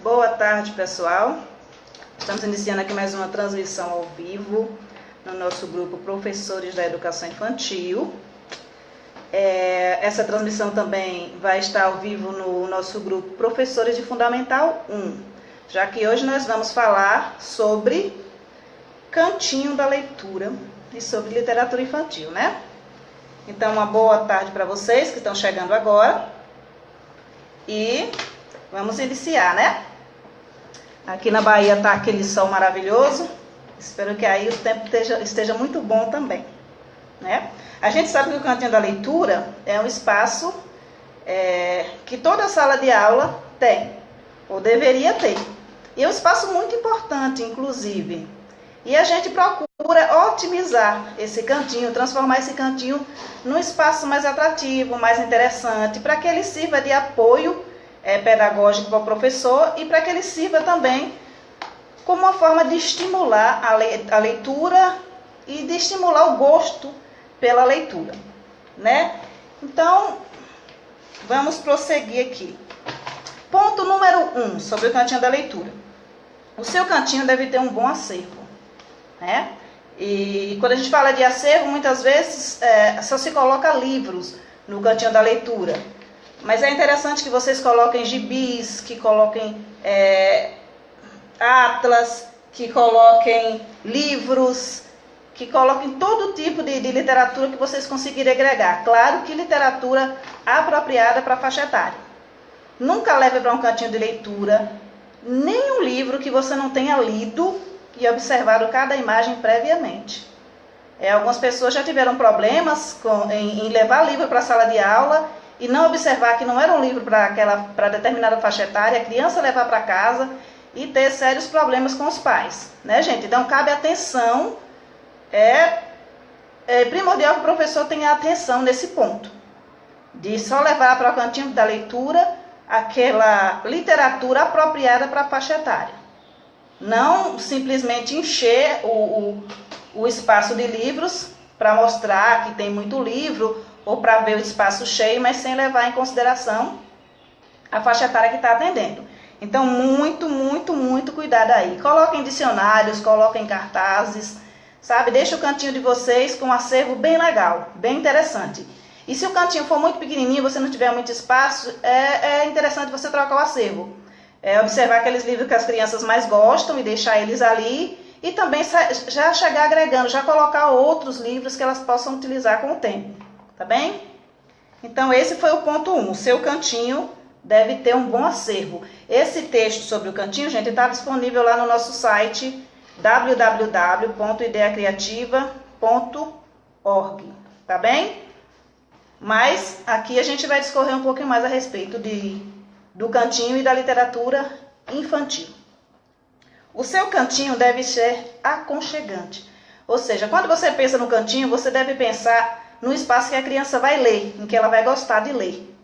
Boa tarde, pessoal. Estamos iniciando aqui mais uma transmissão ao vivo no nosso grupo Professores da Educação Infantil. Essa transmissão também vai estar ao vivo no nosso grupo Professores de Fundamental 1, já que hoje nós vamos falar sobre Cantinho da Leitura e sobre literatura infantil, né? Então, uma boa tarde para vocês que estão chegando agora e vamos iniciar, né? Aqui na Bahia está aquele sol maravilhoso, espero que aí o tempo esteja muito bom também, né? A gente sabe que o Cantinho da Leitura é um espaço que toda sala de aula tem, ou deveria ter. E é um espaço muito importante, inclusive. E a gente procura otimizar esse cantinho, transformar esse cantinho num espaço mais atrativo, mais interessante, para que ele sirva de apoio pedagógico para o professor e para que ele sirva também como uma forma de estimular a leitura e de estimular o gosto pela leitura, né? Então, vamos prosseguir aqui. Ponto número 1 sobre o Cantinho da Leitura. O seu cantinho deve ter um bom acervo, né? E quando a gente fala de acervo, muitas vezes só se coloca livros no Cantinho da Leitura. Mas é interessante que vocês coloquem gibis, que coloquem atlas, que coloquem livros, que coloquem todo tipo de literatura que vocês conseguirem agregar. Claro que literatura apropriada para a faixa etária. Nunca leve para um cantinho de leitura nenhum livro que você não tenha lido e observado cada imagem previamente. Algumas pessoas já tiveram problemas em levar livro para a sala de aula e não observar que não era um livro para determinada faixa etária, a criança levar para casa e ter sérios problemas com os pais, né, gente? Então, cabe atenção, é primordial que o professor tenha atenção nesse ponto, de só levar para o cantinho da leitura aquela literatura apropriada para a faixa etária. Não simplesmente encher o espaço de livros para mostrar que tem muito livro ou para ver o espaço cheio, mas sem levar em consideração a faixa etária que está atendendo. Então, muito cuidado aí. Coloquem dicionários, coloquem cartazes, sabe? Deixa o cantinho de vocês com um acervo bem legal, bem interessante. E se o cantinho for muito pequenininho, você não tiver muito espaço, é interessante você trocar o acervo. Observar aqueles livros que as crianças mais gostam e deixar eles ali. E também já chegar agregando, já colocar outros livros que elas possam utilizar com o tempo. Tá bem? Então, esse foi o ponto 1. O seu cantinho deve ter um bom acervo. Esse texto sobre o cantinho, gente, está disponível lá no nosso site www.ideacriativa.org. Tá bem? Mas aqui a gente vai discorrer um pouquinho mais a respeito do cantinho e da literatura infantil. O seu cantinho deve ser aconchegante. Ou seja, quando você pensa no cantinho, você deve pensar no espaço que a criança vai ler, em que ela vai gostar de ler.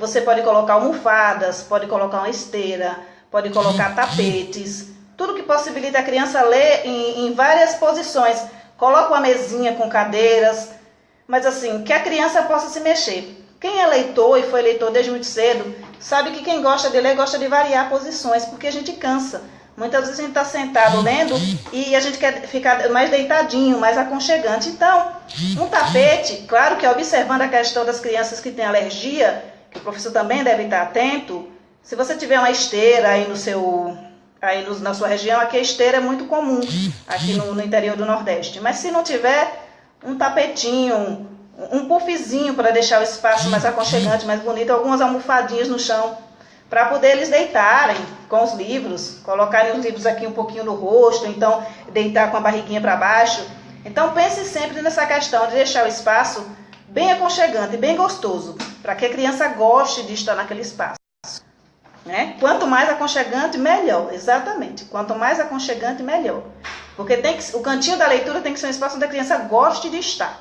Você pode colocar almofadas, pode colocar uma esteira, pode colocar tapetes, tudo que possibilita a criança ler em várias posições. Coloca uma mesinha com cadeiras, mas assim, que a criança possa se mexer. Quem é leitor e foi leitor desde muito cedo, sabe que quem gosta de ler gosta de variar posições, porque a gente cansa. Muitas vezes a gente está sentado lendo e a gente quer ficar mais deitadinho, mais aconchegante. Então, um tapete, claro que observando a questão das crianças que têm alergia, que o professor também deve estar atento. Se você tiver uma esteira aí na sua região, aqui a esteira é muito comum, aqui no interior do Nordeste. Mas se não tiver, um tapetinho, um puffzinho para deixar o espaço mais aconchegante, mais bonito, algumas almofadinhas no chão, para poder eles deitarem com os livros, colocarem os livros aqui um pouquinho no rosto, então deitar com a barriguinha para baixo. Então pense sempre nessa questão de deixar o espaço bem aconchegante, bem gostoso, para que a criança goste de estar naquele espaço, né? Quanto mais aconchegante, melhor, exatamente. Quanto mais aconchegante, melhor. Porque o cantinho da leitura tem que ser um espaço onde a criança goste de estar,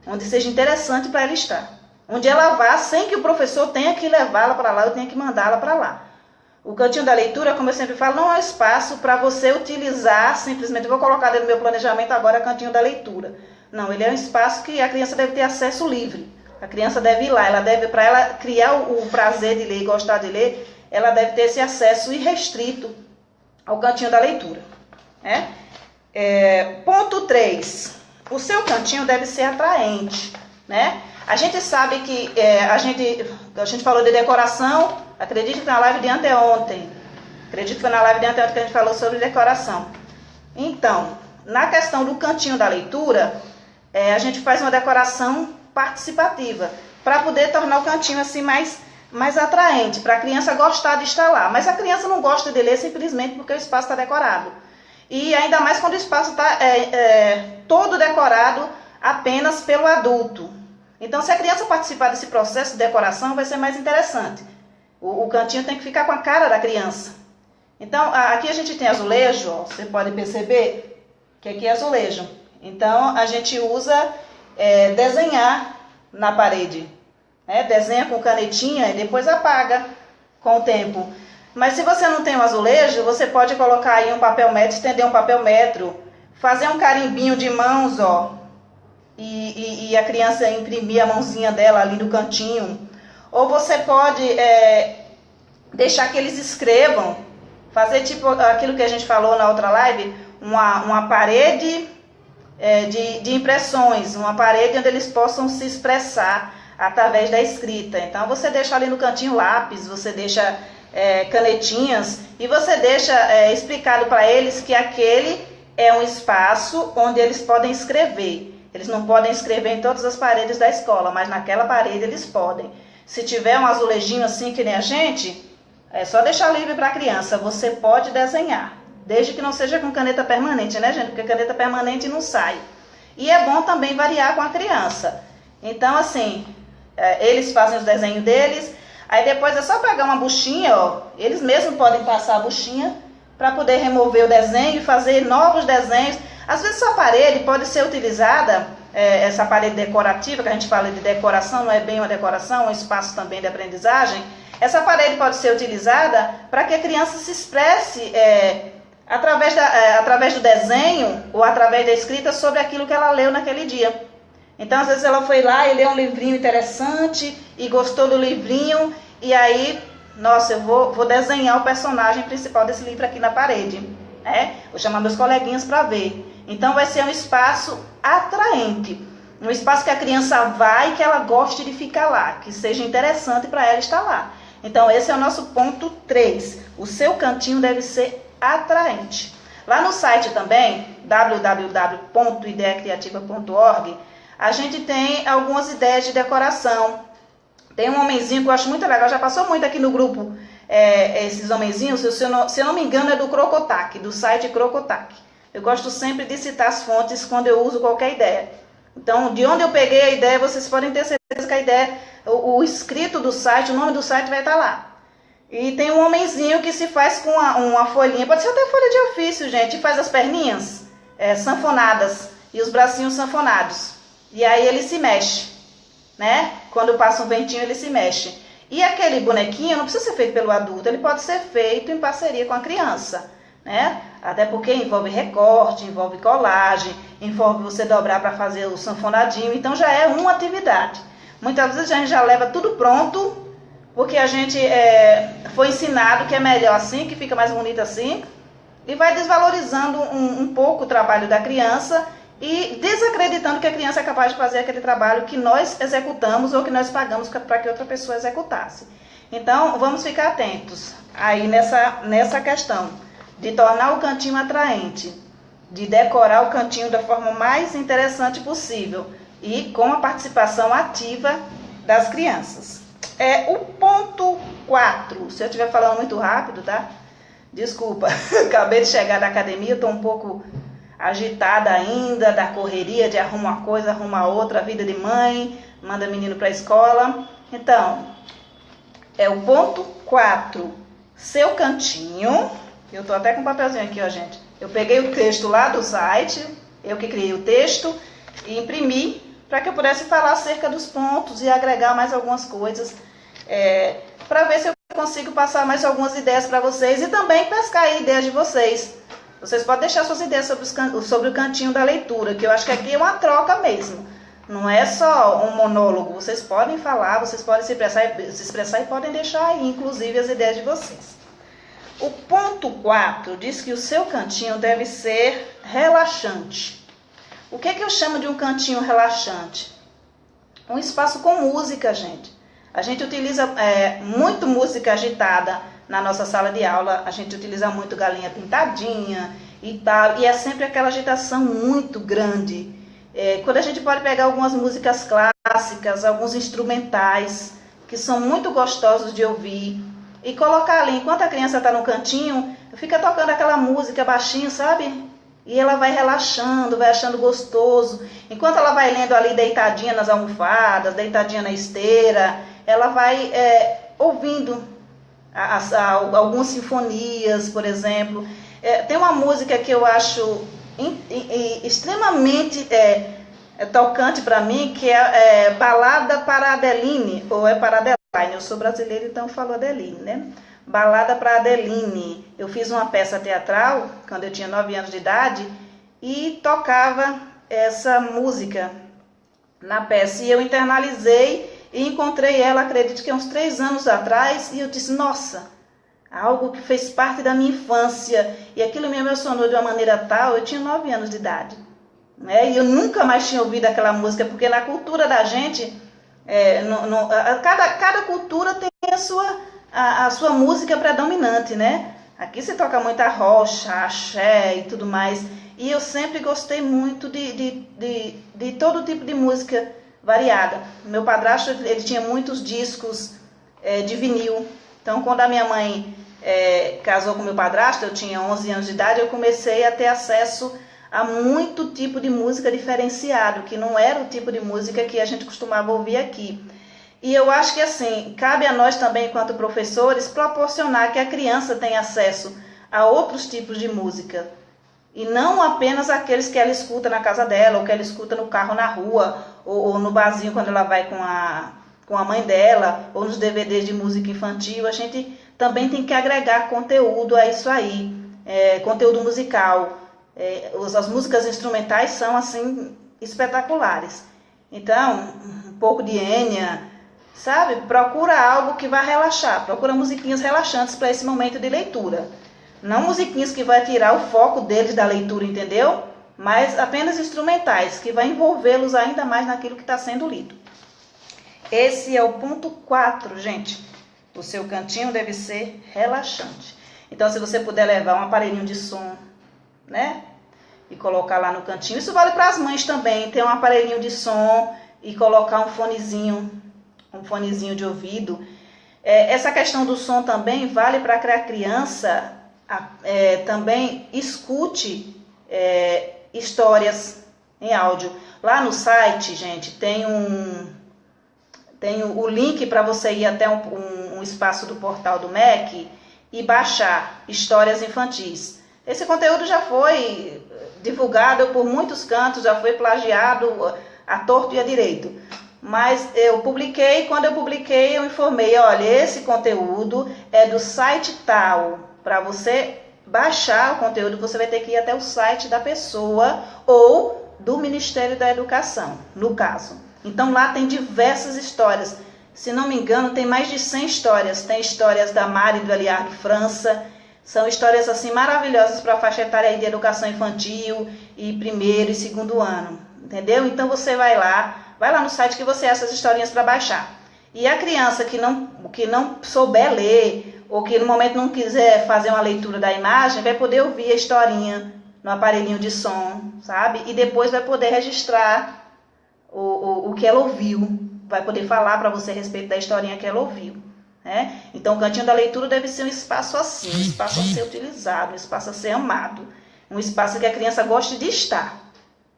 onde seja interessante para ela estar. Onde ela vá sem que o professor tenha que levá-la para lá, ou tenha que mandá-la para lá. O cantinho da leitura, como eu sempre falo, não é um espaço para você utilizar, simplesmente vou colocar dentro do meu planejamento agora cantinho da leitura. Não, ele é um espaço que a criança deve ter acesso livre. A criança deve ir lá, para ela criar o prazer de ler e gostar de ler, ela deve ter esse acesso irrestrito ao cantinho da leitura, né? Ponto 3. O seu cantinho deve ser atraente, né? A gente sabe que a gente falou de decoração, acredito que na live de anteontem. Acredito que foi na live de anteontem que a gente falou sobre decoração. Então, na questão do cantinho da leitura, a gente faz uma decoração participativa, para poder tornar o cantinho assim mais atraente, para a criança gostar de estar lá. Mas a criança não gosta de ler simplesmente porque o espaço está decorado. E ainda mais quando o espaço está todo decorado apenas pelo adulto. Então, se a criança participar desse processo de decoração, vai ser mais interessante. O cantinho tem que ficar com a cara da criança. Então, aqui a gente tem azulejo, ó, você pode perceber que aqui é azulejo. Então, a gente usa desenhar na parede. Desenha com canetinha e depois apaga com o tempo. Mas se você não tem um azulejo, você pode colocar aí um papel metro, estender um papel metro, fazer um carimbinho de mãos, ó, e a criança imprimir a mãozinha dela ali no cantinho. Ou você pode deixar que eles escrevam, fazer tipo aquilo que a gente falou na outra live, uma parede de impressões, uma parede onde eles possam se expressar através da escrita. Então você deixa ali no cantinho lápis, você deixa canetinhas e você deixa explicado para eles que aquele é um espaço onde eles podem escrever. Eles não podem escrever em todas as paredes da escola, mas naquela parede eles podem. Se tiver um azulejinho assim que nem a gente, é só deixar livre para a criança. Você pode desenhar, desde que não seja com caneta permanente, né, gente? Porque caneta permanente não sai. E é bom também variar com a criança. Então, assim, eles fazem os desenhos deles. Aí depois é só pegar uma buchinha, ó. Eles mesmos podem passar a buchinha para poder remover o desenho e fazer novos desenhos. Às vezes essa parede pode ser utilizada, essa parede decorativa, que a gente fala de decoração, não é bem uma decoração, é um espaço também de aprendizagem. Essa parede pode ser utilizada para que a criança se expresse através do desenho ou através da escrita sobre aquilo que ela leu naquele dia. Então, às vezes ela foi lá e leu um livrinho interessante e gostou do livrinho, e aí, nossa, eu vou desenhar o personagem principal desse livro aqui na parede, né? Vou chamar meus coleguinhas para ver. Então, vai ser um espaço atraente, um espaço que a criança vai e que ela goste de ficar lá, que seja interessante para ela estar lá. Então, esse é o nosso ponto 3. O seu cantinho deve ser atraente. Lá no site também, www.ideiacreativa.org, a gente tem algumas ideias de decoração. Tem um homenzinho que eu acho muito legal, já passou muito aqui no grupo, esses homenzinhos, se eu não me engano é do Crocotac, do site Crocotac. Eu gosto sempre de citar as fontes quando eu uso qualquer ideia. Então, de onde eu peguei a ideia, vocês podem ter certeza que a ideia, o escrito do site, o nome do site vai estar lá. E tem um homenzinho que se faz com uma folhinha, pode ser até folha de ofício, gente, e faz as perninhas sanfonadas e os bracinhos sanfonados. E aí ele se mexe, né? Quando passa um ventinho, ele se mexe. E aquele bonequinho não precisa ser feito pelo adulto, ele pode ser feito em parceria com a criança, né? Até porque envolve recorte, envolve colagem, envolve você dobrar para fazer o sanfonadinho, então já é uma atividade. Muitas vezes a gente já leva tudo pronto, porque a gente foi ensinado que é melhor assim, que fica mais bonito assim, e vai desvalorizando um pouco o trabalho da criança e desacreditando que a criança é capaz de fazer aquele trabalho que nós executamos ou que nós pagamos para que outra pessoa executasse. Então, vamos ficar atentos aí nessa questão de tornar o cantinho atraente, de decorar o cantinho da forma mais interessante possível e com a participação ativa das crianças. O ponto 4, se eu estiver falando muito rápido, tá? Desculpa, acabei de chegar da academia, estou um pouco agitada ainda, da correria de arruma uma coisa, arruma outra, vida de mãe, manda menino para a escola. Então, o ponto 4, seu cantinho. Eu estou até com um papelzinho aqui, ó, gente. Eu peguei o texto lá do site, eu que criei o texto, e imprimi para que eu pudesse falar acerca dos pontos e agregar mais algumas coisas, para ver se eu consigo passar mais algumas ideias para vocês e também pescar aí ideias de vocês. Vocês podem deixar suas ideias sobre o cantinho da leitura, que eu acho que aqui é uma troca mesmo. Não é só um monólogo, vocês podem falar, vocês podem se expressar e podem deixar aí, inclusive, as ideias de vocês. O ponto 4 diz que o seu cantinho deve ser relaxante. O que é que eu chamo de um cantinho relaxante? Um espaço com música, gente. A gente utiliza muito música agitada na nossa sala de aula, a gente utiliza muito Galinha Pintadinha e tal, e é sempre aquela agitação muito grande. Quando a gente pode pegar algumas músicas clássicas, alguns instrumentais, que são muito gostosos de ouvir, e colocar ali, enquanto a criança está no cantinho, fica tocando aquela música baixinho, sabe? E ela vai relaxando, vai achando gostoso. Enquanto ela vai lendo ali deitadinha nas almofadas, deitadinha na esteira, ela vai ouvindo algumas sinfonias, por exemplo. Tem uma música que eu acho extremamente tocante para mim, que é Balada para Adeline, ou é para Adeline. Eu sou brasileira, então eu falo Adeline, né? Balada para Adeline. Eu fiz uma peça teatral quando eu tinha 9 anos de idade e tocava essa música na peça. E eu internalizei e encontrei ela, acredito que uns 3 anos atrás, e eu disse, nossa, algo que fez parte da minha infância. E aquilo me emocionou de uma maneira tal, eu tinha 9 anos de idade. Né? E eu nunca mais tinha ouvido aquela música, porque na cultura da gente, cada cultura tem a sua música predominante, né? Aqui se toca muita rocha, axé e tudo mais. E eu sempre gostei muito de todo tipo de música variada. Meu padrasto, ele tinha muitos discos de vinil. Então, quando a minha mãe casou com meu padrasto, eu tinha 11 anos de idade, eu comecei a ter acesso a muito tipo de música diferenciado, que não era o tipo de música que a gente costumava ouvir aqui. E eu acho que assim, cabe a nós também, enquanto professores, proporcionar que a criança tenha acesso a outros tipos de música. E não apenas aqueles que ela escuta na casa dela, ou que ela escuta no carro na rua, ou no barzinho quando ela vai com a mãe dela, ou nos DVDs de música infantil. A gente também tem que agregar conteúdo a isso aí, conteúdo musical. As músicas instrumentais são assim espetaculares. Então, um pouco de Enya, sabe? Procura algo que vai relaxar, procura musiquinhas relaxantes para esse momento de leitura. Não musiquinhas que vai tirar o foco deles da leitura, entendeu? Mas apenas instrumentais, que vai envolvê-los ainda mais naquilo que está sendo lido. Esse é o ponto 4, gente. O seu cantinho deve ser relaxante. Então, se você puder levar um aparelhinho de som, né? E colocar lá no cantinho. Isso vale para as mães também. Ter um aparelhinho de som e colocar um fonezinho de ouvido. Essa questão do som também vale para que a criança também escute histórias em áudio. Lá no site, gente, tem o link para você ir até um espaço do portal do MEC e baixar histórias infantis. Esse conteúdo já foi divulgado por muitos cantos, já foi plagiado à torto e à direito. Mas eu publiquei, quando eu publiquei, eu informei, olha, esse conteúdo é do site tal. Para você baixar o conteúdo, você vai ter que ir até o site da pessoa ou do Ministério da Educação, no caso. Então lá tem diversas histórias. Se não me engano, tem mais de 100 histórias. Tem histórias da Mari do Eliar de França. São histórias assim maravilhosas para a faixa etária de educação infantil e 1º e 2º ano. Entendeu? Então você vai lá no site que você acha essas historinhas para baixar. E a criança que não souber ler, ou que no momento não quiser fazer uma leitura da imagem, vai poder ouvir a historinha no aparelhinho de som, sabe? E depois vai poder registrar o que ela ouviu. Vai poder falar para você a respeito da historinha que ela ouviu. Né? Então o cantinho da leitura deve ser um espaço assim, um espaço a ser utilizado, um espaço a ser amado. Um espaço que a criança goste de estar.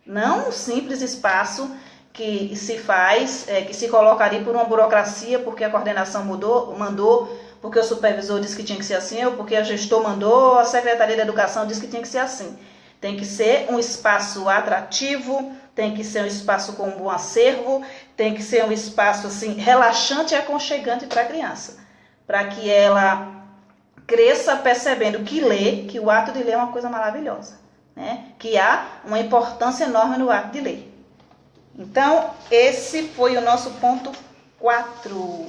Não um simples espaço que se faz, que se coloca ali por uma burocracia, porque a coordenação mandou, porque o supervisor disse que tinha que ser assim, ou porque a gestor mandou, a Secretaria da Educação disse que tinha que ser assim. Tem que ser um espaço atrativo, tem que ser um espaço com um bom acervo, tem que ser um espaço assim, relaxante e aconchegante para a criança, para que ela cresça percebendo que o ato de ler é uma coisa maravilhosa, né? Que há uma importância enorme no ato de ler. Então, esse foi o nosso ponto 4.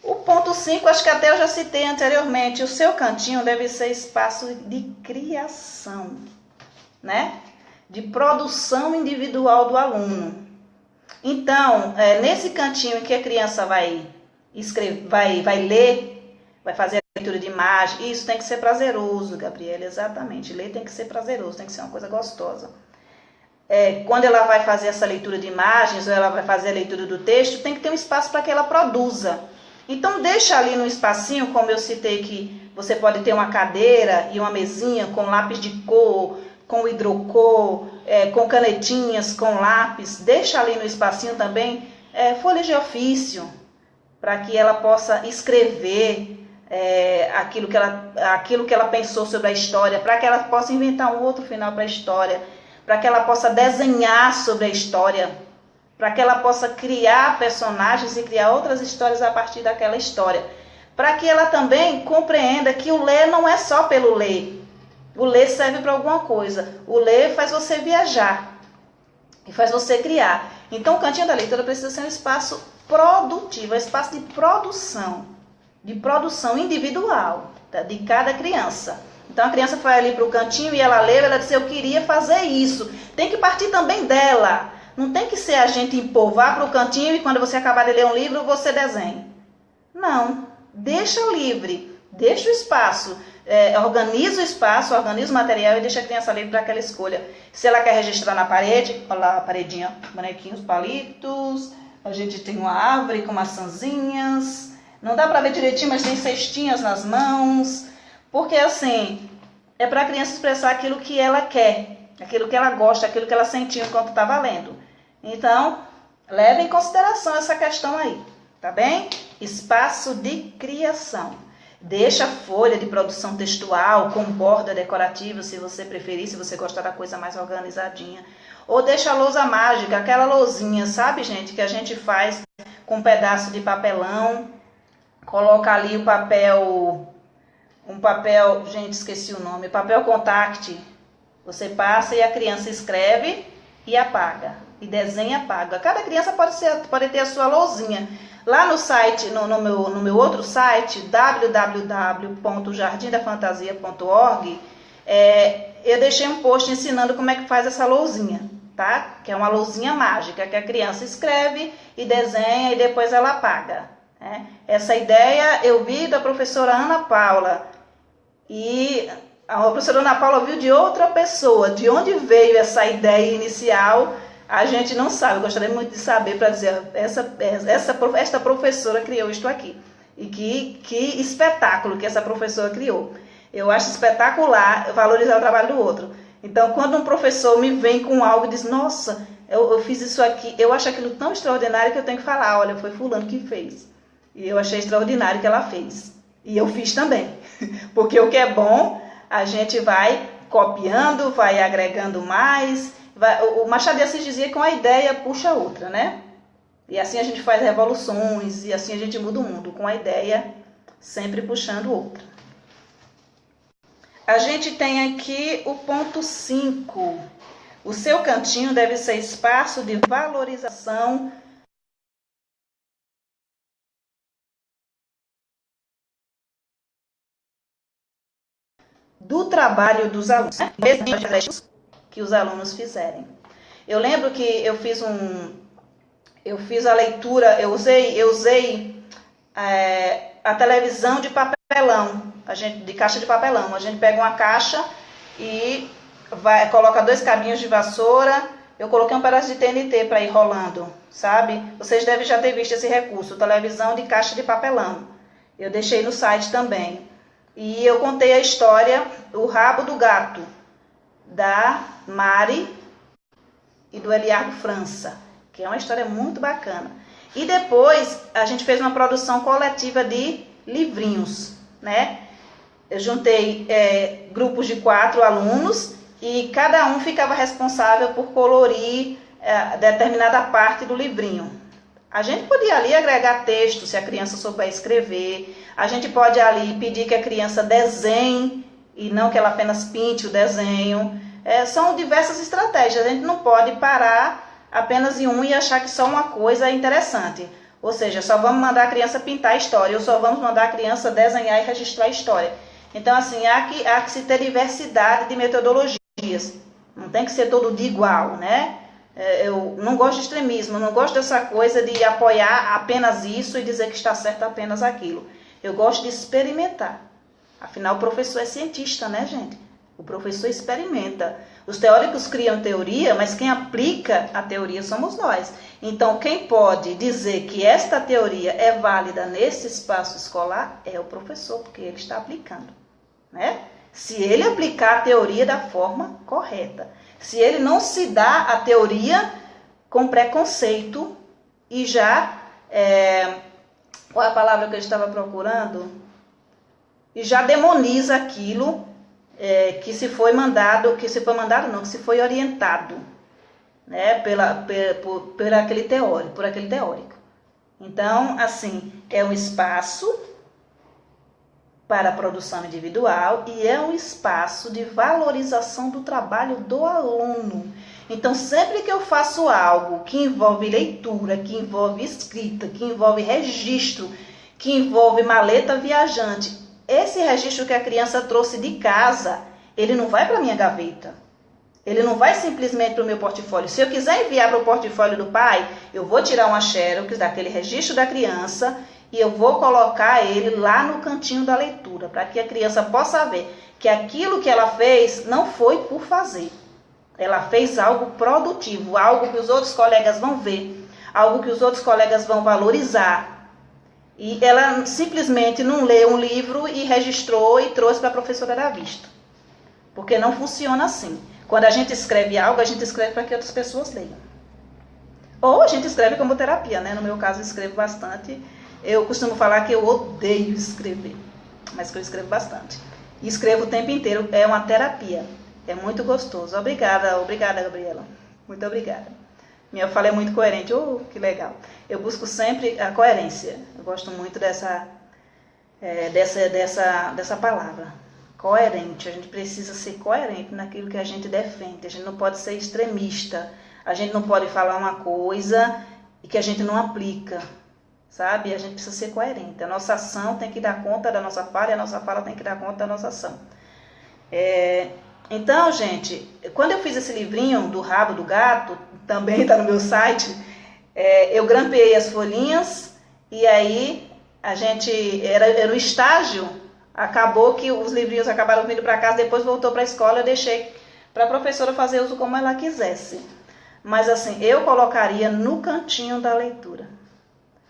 O ponto 5, acho que até eu já citei anteriormente, o seu cantinho deve ser espaço de criação, né? De produção individual do aluno. Então, nesse cantinho que a criança vai escrever, vai ler, vai fazer a leitura de imagem, isso tem que ser prazeroso, Gabriela, exatamente. Ler tem que ser prazeroso, tem que ser uma coisa gostosa. Quando ela vai fazer essa leitura de imagens, ou ela vai fazer a leitura do texto, tem que ter um espaço para que ela produza. Então, deixa ali no espacinho, como eu citei que você pode ter uma cadeira e uma mesinha com lápis de cor, com hidrocor, com canetinhas, com lápis. Deixa ali no espacinho também folhas de ofício, para que ela possa escrever aquilo que ela pensou sobre a história, para que ela possa inventar um outro final para a história, para que ela possa desenhar sobre a história, para que ela possa criar personagens e criar outras histórias a partir daquela história, para que ela também compreenda que o ler não é só pelo ler. O ler serve para alguma coisa. O ler faz você viajar e faz você criar. Então, o cantinho da leitura precisa ser um espaço produtivo, um espaço de produção individual, tá? De cada criança. Então, a criança foi ali para o cantinho e ela leu, ela disse, eu queria fazer isso. Tem que partir também dela. Não tem que ser a gente impor, vá para o cantinho e quando você acabar de ler um livro, você desenhe. Não, deixa livre, deixa o espaço. Organiza o espaço, organiza o material e deixa a criança livre para aquela escolha. Se ela quer registrar na parede, olha lá a paredinha, bonequinhos, palitos, a gente tem uma árvore com maçãzinhas, não dá para ver direitinho, mas tem cestinhas nas mãos, porque assim, é para a criança expressar aquilo que ela quer, aquilo que ela gosta, aquilo que ela sentiu enquanto estava lendo. Então, leve em consideração essa questão aí, tá bem? Espaço de criação. Deixa a folha de produção textual com borda decorativa, se você preferir, se você gostar da coisa mais organizadinha. Ou deixa a lousa mágica, aquela lousinha, sabe, gente, que a gente faz com um pedaço de papelão. Coloca ali o papel, gente, esqueci o nome, papel contact. Você passa e a criança escreve e apaga, e desenha e apaga. Cada criança pode ter a sua lousinha. Lá no site, no meu outro site, www.jardimdafantasia.org, eu deixei um post ensinando como é que faz essa lousinha, tá? Que é uma lousinha mágica, que a criança escreve e desenha e depois ela apaga. Essa ideia eu vi da professora Ana Paula. E a professora Ana Paula viu de outra pessoa. De onde veio essa ideia inicial, a gente não sabe. Eu gostaria muito de saber para dizer, esta professora criou isto aqui. E que espetáculo que essa professora criou. Eu acho espetacular valorizar o trabalho do outro. Então, quando um professor me vem com algo e diz, nossa, eu fiz isso aqui, eu acho aquilo tão extraordinário que eu tenho que falar, olha, foi fulano que fez. E eu achei extraordinário que ela fez. E eu fiz também. Porque o que é bom, a gente vai copiando, vai agregando mais. O Machado de Assis dizia que uma ideia puxa a outra, né? E assim a gente faz revoluções, e assim a gente muda o mundo, com a ideia sempre puxando outra. A gente tem aqui o ponto 5. O seu cantinho deve ser espaço de valorização do trabalho dos alunos, né? Que os alunos fizerem. Eu lembro que eu fiz a leitura, eu usei a televisão de papelão, de caixa de papelão. A gente pega uma caixa e coloca 2 cabinhos de vassoura. Eu coloquei um pedaço de TNT para ir rolando, sabe? Vocês devem já ter visto esse recurso, televisão de caixa de papelão. Eu deixei no site também. E eu contei a história, O Rabo do Gato, da Mari e do Eliardo França, que é uma história muito bacana. E depois a gente fez uma produção coletiva de livrinhos, né? Eu juntei grupos de 4 alunos e cada um ficava responsável por colorir determinada parte do livrinho. A gente podia ali agregar texto, se a criança souber escrever. A gente pode ali pedir que a criança desenhe e não que ela apenas pinte o desenho. São diversas estratégias. A gente não pode parar apenas em um e achar que só uma coisa é interessante. Ou seja, só vamos mandar a criança pintar a história, ou só vamos mandar a criança desenhar e registrar a história. Então, assim, há que se ter diversidade de metodologias. Não tem que ser todo de igual, né? Eu não gosto de extremismo, não gosto dessa coisa de apoiar apenas isso e dizer que está certo apenas aquilo. Eu gosto de experimentar. Afinal, o professor é cientista, né, gente? O professor experimenta. Os teóricos criam teoria, mas quem aplica a teoria somos nós. Então, quem pode dizer que esta teoria é válida nesse espaço escolar é o professor, porque ele está aplicando, né? Se ele aplicar a teoria da forma correta. Se ele não se dá a teoria com preconceito e já... qual é a palavra que eu estava procurando? E já demoniza aquilo que se foi orientado, né, por aquele teórico. Então, assim, é um espaço para a produção individual e é um espaço de valorização do trabalho do aluno. Então, sempre que eu faço algo que envolve leitura, que envolve escrita, que envolve registro, que envolve maleta viajante, esse registro que a criança trouxe de casa, ele não vai para a minha gaveta. Ele não vai simplesmente para o meu portfólio. Se eu quiser enviar para o portfólio do pai, eu vou tirar uma xerox daquele registro da criança e eu vou colocar ele lá no cantinho da leitura, para que a criança possa ver que aquilo que ela fez não foi por fazer. Ela fez algo produtivo, algo que os outros colegas vão ver, algo que os outros colegas vão valorizar. E ela simplesmente não leu um livro e registrou e trouxe para a professora dar vista. Porque não funciona assim. Quando a gente escreve algo, a gente escreve para que outras pessoas leiam. Ou a gente escreve como terapia, né? No meu caso, eu escrevo bastante. Eu costumo falar que eu odeio escrever, mas que eu escrevo bastante. E escrevo o tempo inteiro, é uma terapia. É muito gostoso. Obrigada, Gabriela. Muito obrigada. Minha fala é muito coerente. Que legal. Eu busco sempre a coerência. Eu gosto muito dessa palavra. Coerente. A gente precisa ser coerente naquilo que a gente defende. A gente não pode ser extremista. A gente não pode falar uma coisa e que a gente não aplica. Sabe? A gente precisa ser coerente. A nossa ação tem que dar conta da nossa fala e a nossa fala tem que dar conta da nossa ação. Então, gente, quando eu fiz esse livrinho do rabo do gato, também está no meu site, eu grampeei as folhinhas e aí a gente, era o estágio, acabou que os livrinhos acabaram vindo para casa, depois voltou para a escola, eu deixei para a professora fazer uso como ela quisesse. Mas assim, eu colocaria no cantinho da leitura,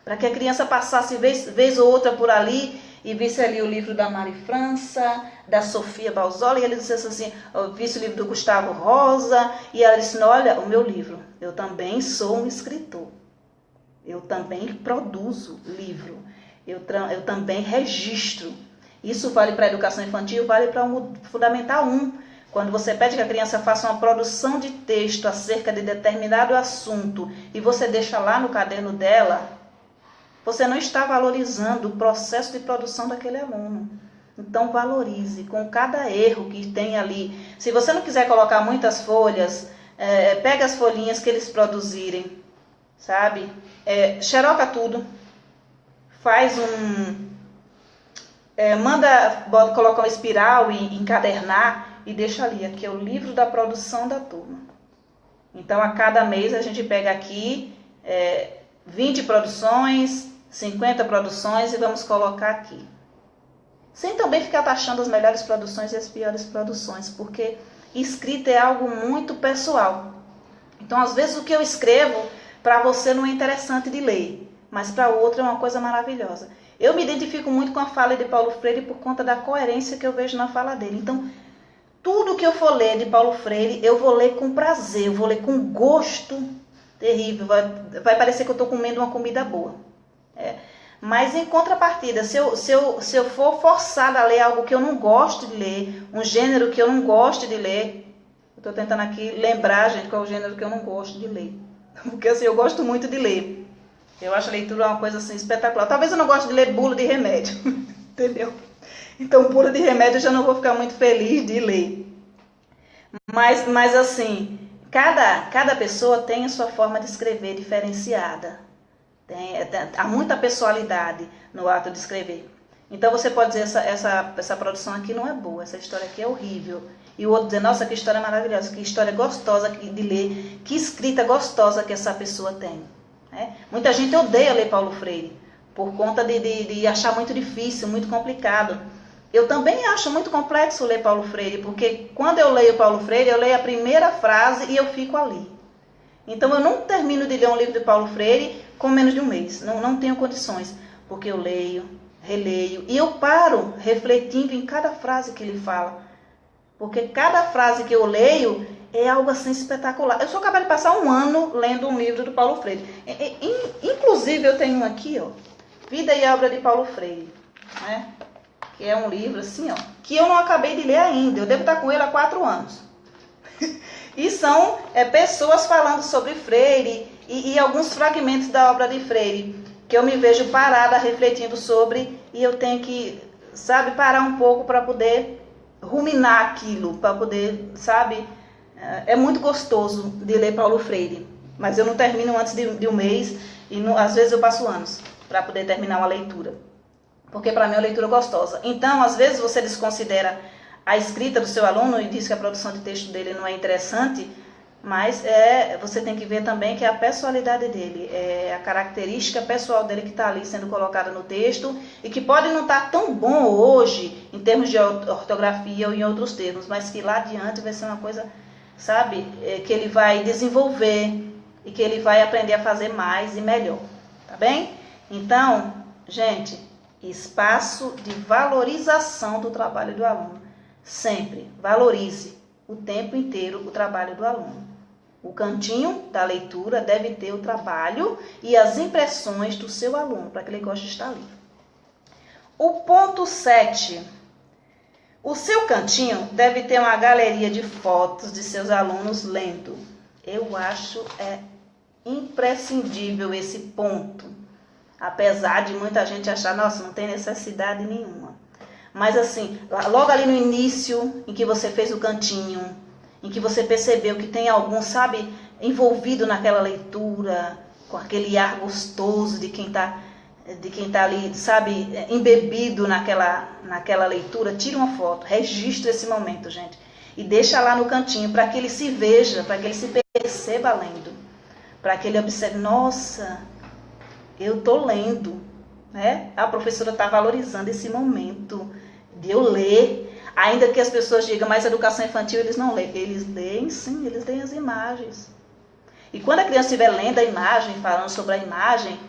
para que a criança passasse vez ou outra por ali e visse ali o livro da Mari França, da Sofia Balzola, e ele disse assim, visse o livro do Gustavo Rosa, e ela disse, olha, o meu livro, eu também sou um escritor, eu também produzo livro, eu também registro. Isso vale para a educação infantil, vale para o Fundamental 1. Quando você pede que a criança faça uma produção de texto acerca de determinado assunto, e você deixa lá no caderno dela, você não está valorizando o processo de produção daquele aluno. Então, valorize com cada erro que tem ali. Se você não quiser colocar muitas folhas, pega as folhinhas que eles produzirem, sabe? Xeroca tudo. Faz coloca uma espiral e encadernar e deixa ali. Aqui é o livro da produção da turma. Então, a cada mês a gente pega aqui 20 produções, 50 produções e vamos colocar aqui. Sem também ficar taxando as melhores produções e as piores produções, porque escrita é algo muito pessoal. Então, às vezes, o que eu escrevo para você não é interessante de ler, mas para o outro é uma coisa maravilhosa. Eu me identifico muito com a fala de Paulo Freire por conta da coerência que eu vejo na fala dele. Então, tudo que eu for ler de Paulo Freire, eu vou ler com prazer, eu vou ler com gosto terrível. Vai parecer que eu estou comendo uma comida boa. Mas em contrapartida, se eu for forçada a ler algo que eu não gosto de ler, um gênero que eu não gosto de ler, eu estou tentando aqui lembrar, gente, qual é o gênero que eu não gosto de ler. Porque assim, eu gosto muito de ler. Eu acho a leitura uma coisa assim espetacular. Talvez eu não goste de ler bula de remédio, entendeu? Então, bula de remédio eu já não vou ficar muito feliz de ler. Mas assim, Cada pessoa tem a sua forma de escrever diferenciada. Há muita pessoalidade no ato de escrever. Então você pode dizer, essa produção aqui não é boa, essa história aqui é horrível. E o outro dizer, nossa, que história maravilhosa, que história gostosa de ler, que escrita gostosa que essa pessoa tem. Né? Muita gente odeia ler Paulo Freire, por conta de achar muito difícil, muito complicado. Eu também acho muito complexo ler Paulo Freire, porque quando eu leio Paulo Freire, eu leio a primeira frase e eu fico ali. Então eu não termino de ler um livro de Paulo Freire com menos de um mês. Não tenho condições, porque eu leio, releio e eu paro refletindo em cada frase que ele fala. Porque cada frase que eu leio é algo assim espetacular. Eu sou capaz de passar um ano lendo um livro do Paulo Freire. Inclusive eu tenho um aqui, ó, Vida e Obra de Paulo Freire, né? Que é um livro assim, ó, que eu não acabei de ler ainda. Eu devo estar com ele há 4 anos. E são pessoas falando sobre Freire e alguns fragmentos da obra de Freire que eu me vejo parada refletindo sobre e eu tenho que, sabe, parar um pouco para poder ruminar aquilo, para poder, sabe, é muito gostoso de ler Paulo Freire, mas eu não termino antes de um mês e às vezes eu passo anos para poder terminar uma leitura, porque para mim é uma leitura gostosa. Então, às vezes você desconsidera a escrita do seu aluno e diz que a produção de texto dele não é interessante, mas você tem que ver também que é a pessoalidade dele, é a característica pessoal dele que está ali sendo colocada no texto e que pode não estar tão bom hoje em termos de ortografia ou em outros termos, mas que lá adiante vai ser uma coisa, sabe, que ele vai desenvolver e que ele vai aprender a fazer mais e melhor, tá bem? Então, gente, espaço de valorização do trabalho do aluno. Sempre valorize o tempo inteiro o trabalho do aluno. O cantinho da leitura deve ter o trabalho e as impressões do seu aluno, para que ele goste de estar ali. O ponto 7. O seu cantinho deve ter uma galeria de fotos de seus alunos lendo. Eu acho imprescindível esse ponto. Apesar de muita gente achar, nossa, não tem necessidade nenhuma. Mas assim, logo ali no início, em que você fez o cantinho, em que você percebeu que tem algum, sabe, envolvido naquela leitura, com aquele ar gostoso de quem tá ali, sabe, embebido naquela leitura, tire uma foto, registre esse momento, gente. E deixa lá no cantinho, para que ele se veja, para que ele se perceba lendo. Para que ele observe, nossa, eu estou lendo, né? A professora está valorizando esse momento de eu ler. Ainda que as pessoas digam, mas educação infantil eles não leem. Eles leem sim, eles leem as imagens. E quando a criança estiver lendo a imagem, falando sobre a imagem,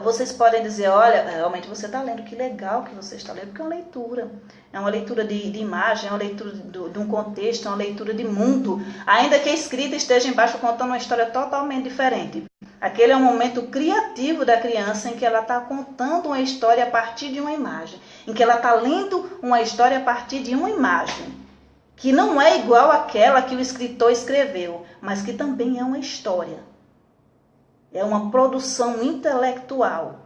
vocês podem dizer, olha, realmente você está lendo, que legal que você está lendo, porque é uma leitura. É uma leitura de imagem, é uma leitura de um contexto, é uma leitura de mundo. Ainda que a escrita esteja embaixo contando uma história totalmente diferente. Aquele é um momento criativo da criança em que ela está contando uma história a partir de uma imagem. Em que ela está lendo uma história a partir de uma imagem. Que não é igual àquela que o escritor escreveu, mas que também é uma história. É uma produção intelectual,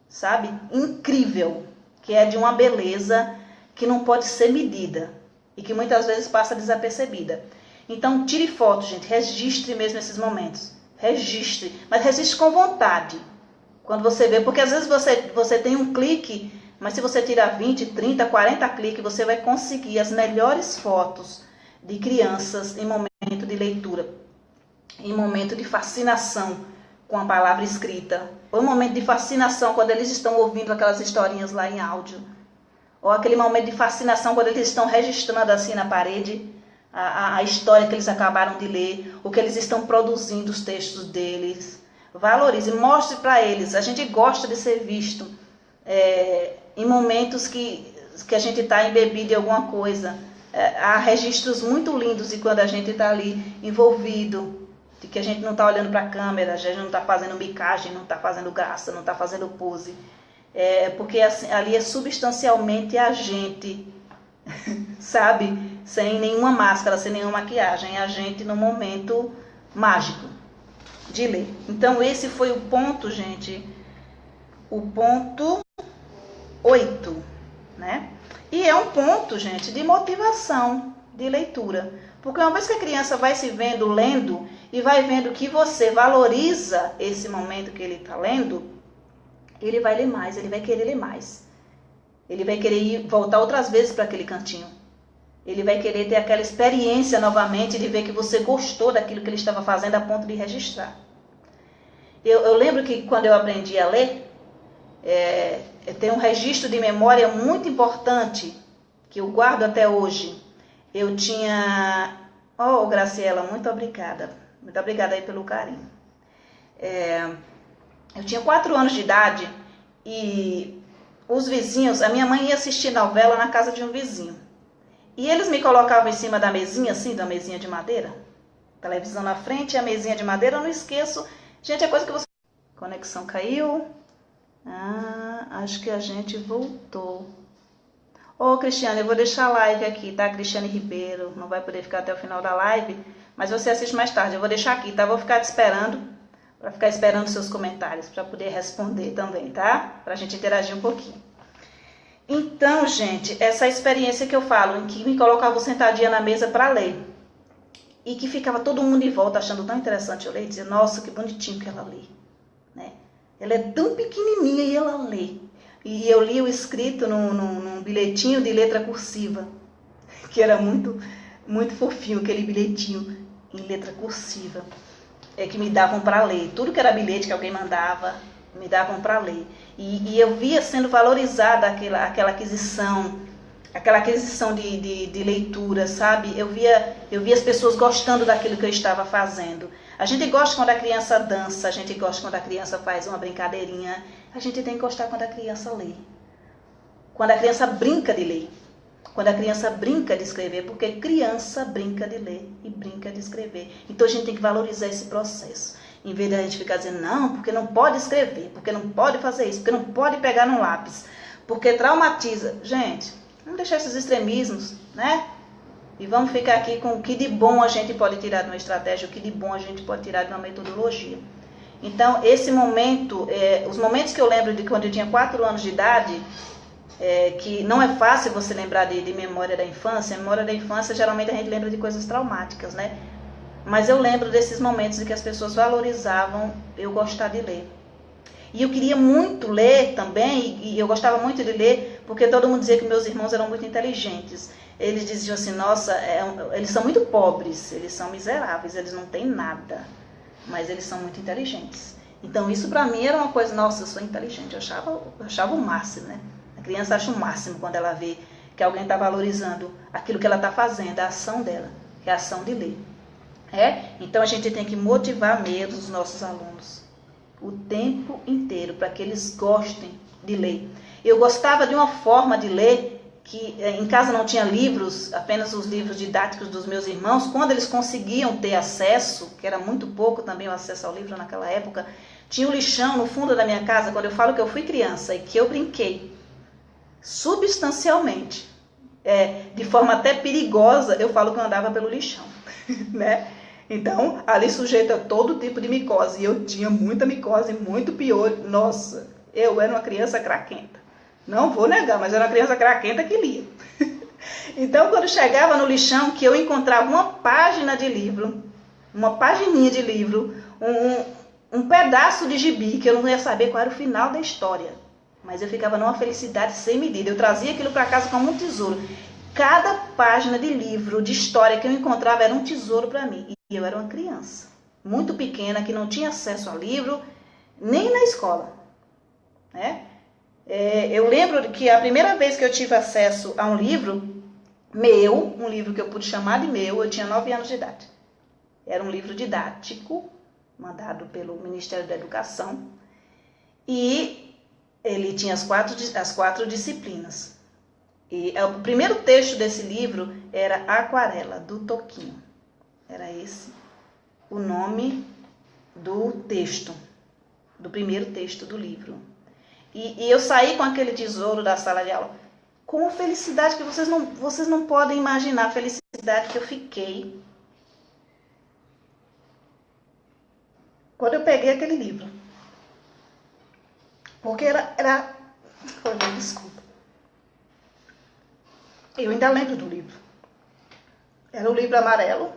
sabe? Incrível. Que é de uma beleza que não pode ser medida. E que muitas vezes passa desapercebida. Então, tire foto, gente. Registre mesmo esses momentos. Registre, mas registre com vontade. Quando você vê, porque às vezes você tem um clique, mas se você tirar 20, 30, 40 cliques, você vai conseguir as melhores fotos de crianças em momento de leitura, em momento de fascinação com a palavra escrita, ou em momento de fascinação quando eles estão ouvindo aquelas historinhas lá em áudio, ou aquele momento de fascinação quando eles estão registrando assim na parede a história que eles acabaram de ler, o que eles estão produzindo, os textos deles. Valorize, mostre para eles. A gente gosta de ser visto em momentos que a gente está embebido em alguma coisa. Há registros muito lindos de quando a gente está ali envolvido, de que a gente não está olhando para a câmera, a gente não está fazendo bicagem, não está fazendo graça, não está fazendo pose. Porque assim, ali é substancialmente a gente, sabe? Sem nenhuma máscara, sem nenhuma maquiagem. É a gente no momento mágico de ler. Então esse foi o ponto, gente. O ponto 8, né? E é um ponto, gente, de motivação. de leitura. Porque uma vez que a criança vai se vendo lendo e vai vendo que você valoriza esse momento que ele está lendo, ele vai ler mais, ele vai querer ler mais. Ele vai querer voltar outras vezes para aquele cantinho. Ele vai querer ter aquela experiência novamente de ver que você gostou daquilo que ele estava fazendo a ponto de registrar. Eu lembro que quando eu aprendi a ler, tem um registro de memória muito importante que eu guardo até hoje. Eu tinha... Oh, Graciela, muito obrigada. Muito obrigada aí pelo carinho. Eu tinha 4 anos de idade e os vizinhos... A minha mãe ia assistir novela na casa de um vizinho. E eles me colocavam em cima da mesinha, assim, da mesinha de madeira. Televisão na frente e a mesinha de madeira, eu não esqueço. Gente, é coisa que você... Conexão caiu. Acho que a gente voltou. Ô, Cristiane, eu vou deixar a live aqui, tá? Cristiane Ribeiro, não vai poder ficar até o final da live, mas você assiste mais tarde. Eu vou deixar aqui, tá? Vou ficar te esperando, para ficar esperando seus comentários, para poder responder também, tá? Pra gente interagir um pouquinho. Então, gente, essa experiência que eu falo, em que me colocava sentadinha na mesa para ler, e que ficava todo mundo em volta achando tão interessante eu ler, e dizia, nossa, que bonitinho que ela lê, né? Ela é tão pequenininha e ela lê. E eu li o escrito num bilhetinho de letra cursiva, que era muito, muito fofinho, aquele bilhetinho em letra cursiva, que me davam para ler. Tudo que era bilhete que alguém mandava, me davam para ler. E eu via sendo valorizada aquela aquisição de leitura, sabe? Eu via as pessoas gostando daquilo que eu estava fazendo. A gente gosta quando a criança dança, a gente gosta quando a criança faz uma brincadeirinha. A gente tem que gostar quando a criança lê. Quando a criança brinca de ler. Quando a criança brinca de escrever, porque criança brinca de ler e brinca de escrever. Então a gente tem que valorizar esse processo. Em vez de a gente ficar dizendo, não, porque não pode escrever, porque não pode fazer isso, porque não pode pegar no lápis, porque traumatiza. Gente, vamos deixar esses extremismos, né? E vamos ficar aqui com o que de bom a gente pode tirar de uma estratégia, o que de bom a gente pode tirar de uma metodologia. Então, esse momento, os momentos que eu lembro de quando eu tinha 4 anos de idade, que não é fácil você lembrar de memória da infância. A memória da infância, geralmente a gente lembra de coisas traumáticas, né? Mas eu lembro desses momentos em que as pessoas valorizavam eu gostar de ler. E eu queria muito ler também, e eu gostava muito de ler, porque todo mundo dizia que meus irmãos eram muito inteligentes. Eles diziam assim, nossa, eles são muito pobres, eles são miseráveis, eles não têm nada, mas eles são muito inteligentes. Então isso pra mim era uma coisa, nossa, eu sou inteligente, eu achava o máximo, né? A criança acha o máximo quando ela vê que alguém está valorizando aquilo que ela está fazendo, a ação dela, que é a ação de ler. Então a gente tem que motivar mesmo os nossos alunos o tempo inteiro para que eles gostem de ler. Eu gostava de uma forma de ler que em casa não tinha livros, apenas os livros didáticos dos meus irmãos. Quando eles conseguiam ter acesso, que era muito pouco também o acesso ao livro naquela época, tinha um lixão no fundo da minha casa. Quando eu falo que eu fui criança e que eu brinquei substancialmente, de forma até perigosa, eu falo que eu andava pelo lixão, né? Então, ali sujeita todo tipo de micose. E eu tinha muita micose, muito piolho. Nossa, eu era uma criança craquenta. Não vou negar, mas era uma criança craquenta que lia. Então, quando chegava no lixão, que eu encontrava uma página de livro, uma pagininha de livro, um pedaço de gibi, que eu não ia saber qual era o final da história. Mas eu ficava numa felicidade sem medida. Eu trazia aquilo para casa como um tesouro. Cada página de livro, de história que eu encontrava era um tesouro para mim. E eu era uma criança, muito pequena, que não tinha acesso a livro, nem na escola, né? Eu lembro que a primeira vez que eu tive acesso a um livro meu, um livro que eu pude chamar de meu, eu tinha 9 anos de idade. Era um livro didático, mandado pelo Ministério da Educação, e ele tinha as quatro disciplinas. E o primeiro texto desse livro era Aquarela, do Toquinho. Era esse o nome do texto, do primeiro texto do livro. E eu saí com aquele tesouro da sala de aula com uma felicidade que vocês não podem imaginar a felicidade que eu fiquei quando eu peguei aquele livro. Porque desculpa. Eu ainda lembro do livro. Era um livro amarelo,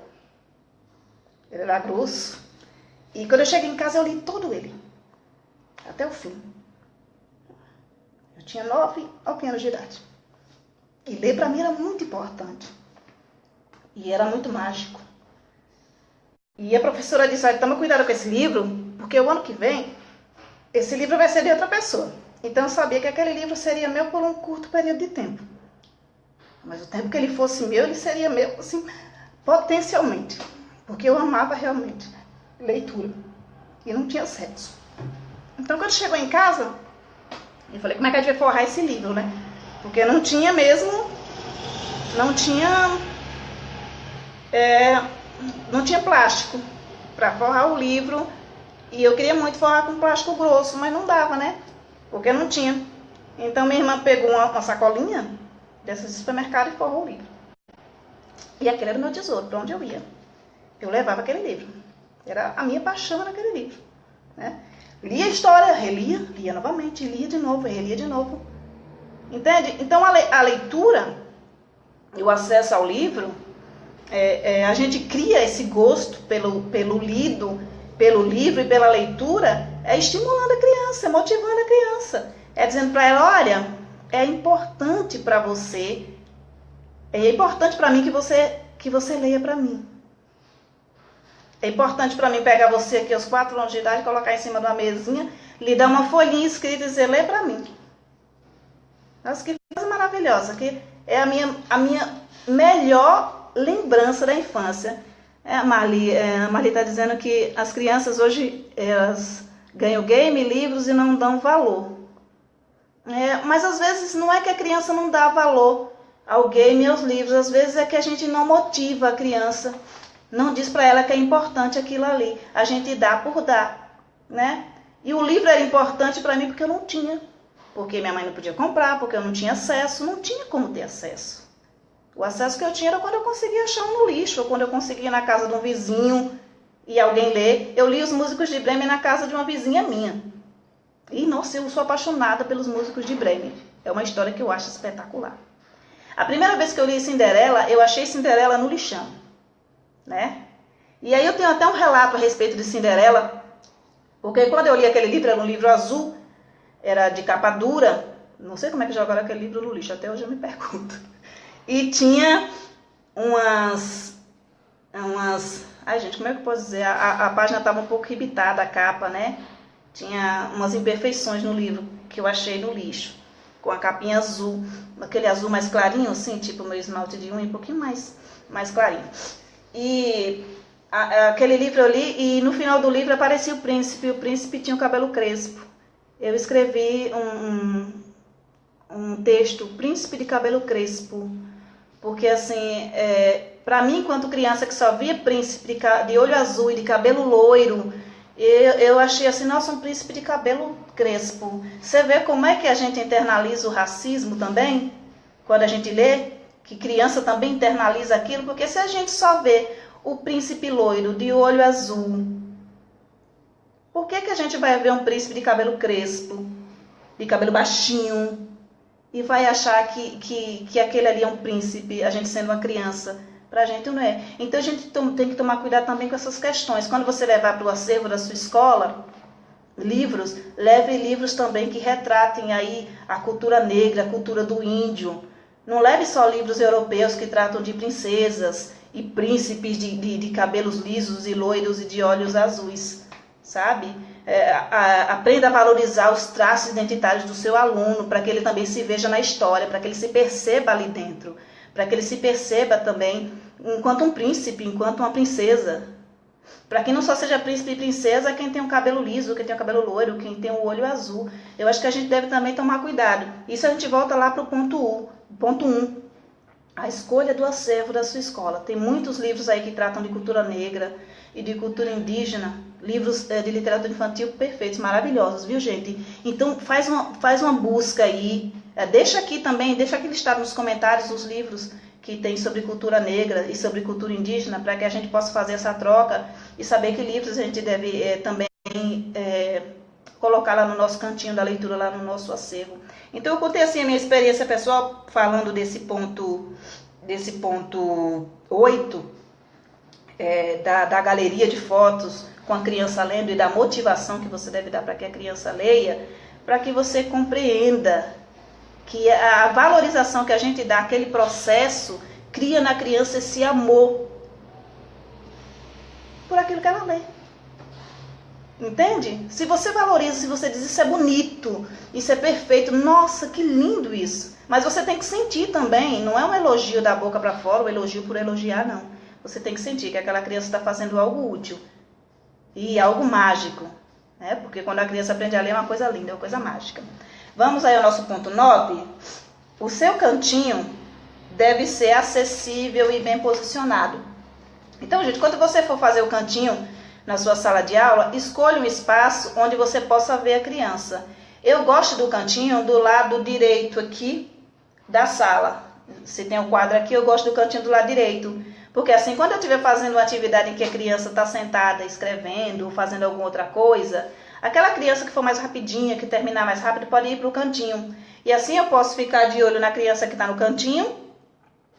ele era grosso. E quando eu cheguei em casa, eu li todo ele, até o fim. Eu tinha 9 anos de idade. E ler para mim era muito importante. E era muito mágico. E a professora disse, olha, toma cuidado com esse livro, porque o ano que vem, esse livro vai ser de outra pessoa. Então eu sabia que aquele livro seria meu por um curto período de tempo. Mas o tempo que ele fosse meu, ele seria meu, assim, potencialmente. Porque eu amava realmente leitura. E não tinha sexo. Então quando chegou em casa, eu falei, como é que a gente vai forrar esse livro, né? Porque não tinha mesmo, não tinha plástico para forrar o livro. E eu queria muito forrar com plástico grosso, mas não dava, né? Porque não tinha. Então minha irmã pegou uma sacolinha dessas de supermercado e forrou o livro. E aquele era o meu tesouro, para onde eu ia. Eu levava aquele livro. Era a minha paixão naquele livro, né? Lia a história, relia, lia novamente, lia de novo, relia de novo. Entende? Então a leitura e o acesso ao livro, a gente cria esse gosto pelo lido, pelo livro e pela leitura, estimulando a criança, motivando a criança. Dizendo para ela, olha, é importante para você, é importante para mim que você leia para mim. É importante para mim pegar você aqui aos 4 anos de idade, colocar em cima de uma mesinha, lhe dar uma folhinha escrita e dizer, lê para mim. Nossa, que coisa maravilhosa, que é a minha melhor lembrança da infância. A Marli está dizendo que as crianças hoje elas ganham game, livros e não dão valor. Mas às vezes não é que a criança não dá valor ao game e aos livros, às vezes é que a gente não motiva a criança, não diz para ela que é importante aquilo ali. A gente dá por dar, né? E o livro era importante para mim porque eu não tinha. Porque minha mãe não podia comprar, porque eu não tinha acesso. Não tinha como ter acesso. O acesso que eu tinha era quando eu conseguia achar um no lixo, ou quando eu conseguia ir na casa de um vizinho e alguém ler. Eu li os Músicos de Bremen na casa de uma vizinha minha. E, nossa, eu sou apaixonada pelos Músicos de Bremen. É uma história que eu acho espetacular. A primeira vez que eu li Cinderela, eu achei Cinderela no lixão, né? E aí eu tenho até um relato a respeito de Cinderela, porque quando eu li aquele livro, era um livro azul, era de capa dura, não sei como é que jogaram aquele livro no lixo, até hoje eu me pergunto. E tinha umas... Ai, gente, como é que eu posso dizer? A página estava um pouco rebitada, a capa, né? Tinha umas imperfeições no livro que eu achei no lixo, com a capinha azul, aquele azul mais clarinho, assim, tipo meu esmalte de unha, um pouquinho mais clarinho. E aquele livro eu li e no final do livro aparecia o príncipe tinha o cabelo crespo. Eu escrevi um texto, Príncipe de Cabelo Crespo, porque assim, para mim, enquanto criança que só via príncipe de olho azul e de cabelo loiro, eu achei assim, nossa, um príncipe de cabelo crespo. Você vê como é que a gente internaliza o racismo também? Quando a gente lê, que criança também internaliza aquilo, porque se a gente só vê o príncipe loiro de olho azul, por que a gente vai ver um príncipe de cabelo crespo, de cabelo baixinho, e vai achar que aquele ali é um príncipe, a gente sendo uma criança? Pra gente não é. Então a gente tem que tomar cuidado também com essas questões. Quando você levar para o acervo da sua escola livros, leve livros também que retratem aí a cultura negra, a cultura do índio. Não leve só livros europeus que tratam de princesas e príncipes de cabelos lisos e loiros e de olhos azuis, sabe? Aprenda a valorizar os traços identitários do seu aluno, para que ele também se veja na história, para que ele se perceba ali dentro, para que ele se perceba também enquanto um príncipe, enquanto uma princesa. Para que não só seja príncipe e princesa quem tem o cabelo liso, quem tem o cabelo loiro, quem tem o olho azul. Eu acho que a gente deve também tomar cuidado. Isso a gente volta lá para o ponto 1. A escolha do acervo da sua escola. Tem muitos livros aí que tratam de cultura negra e de cultura indígena. Livros de literatura infantil perfeitos, maravilhosos, viu, gente? Então faz uma busca aí. Deixa aqui listado nos comentários os livros que tem sobre cultura negra e sobre cultura indígena, para que a gente possa fazer essa troca e saber que livros a gente deve também colocar lá no nosso cantinho da leitura, lá no nosso acervo. Então eu contei assim a minha experiência pessoal falando desse ponto desse ponto 8, da galeria de fotos com a criança lendo e da motivação que você deve dar para que a criança leia, para que você compreenda que a valorização que a gente dá àquele processo cria na criança esse amor por aquilo que ela lê. Entende? Se você valoriza, se você diz isso é bonito, isso é perfeito, nossa, que lindo isso. Mas você tem que sentir também, não é um elogio da boca para fora, um elogio por elogiar, não. Você tem que sentir que aquela criança está fazendo algo útil e algo mágico, né? Porque quando a criança aprende a ler é uma coisa linda, é uma coisa mágica. Vamos aí ao nosso ponto 9. O seu cantinho deve ser acessível e bem posicionado. Então, gente, quando você for fazer o cantinho na sua sala de aula, escolha um espaço onde você possa ver a criança. Eu gosto do cantinho do lado direito aqui da sala. Se tem um quadro aqui, eu gosto do cantinho do lado direito. Porque assim, quando eu estiver fazendo uma atividade em que a criança está sentada escrevendo ou fazendo alguma outra coisa, aquela criança que for mais rapidinha, que terminar mais rápido, pode ir para o cantinho. E assim eu posso ficar de olho na criança que está no cantinho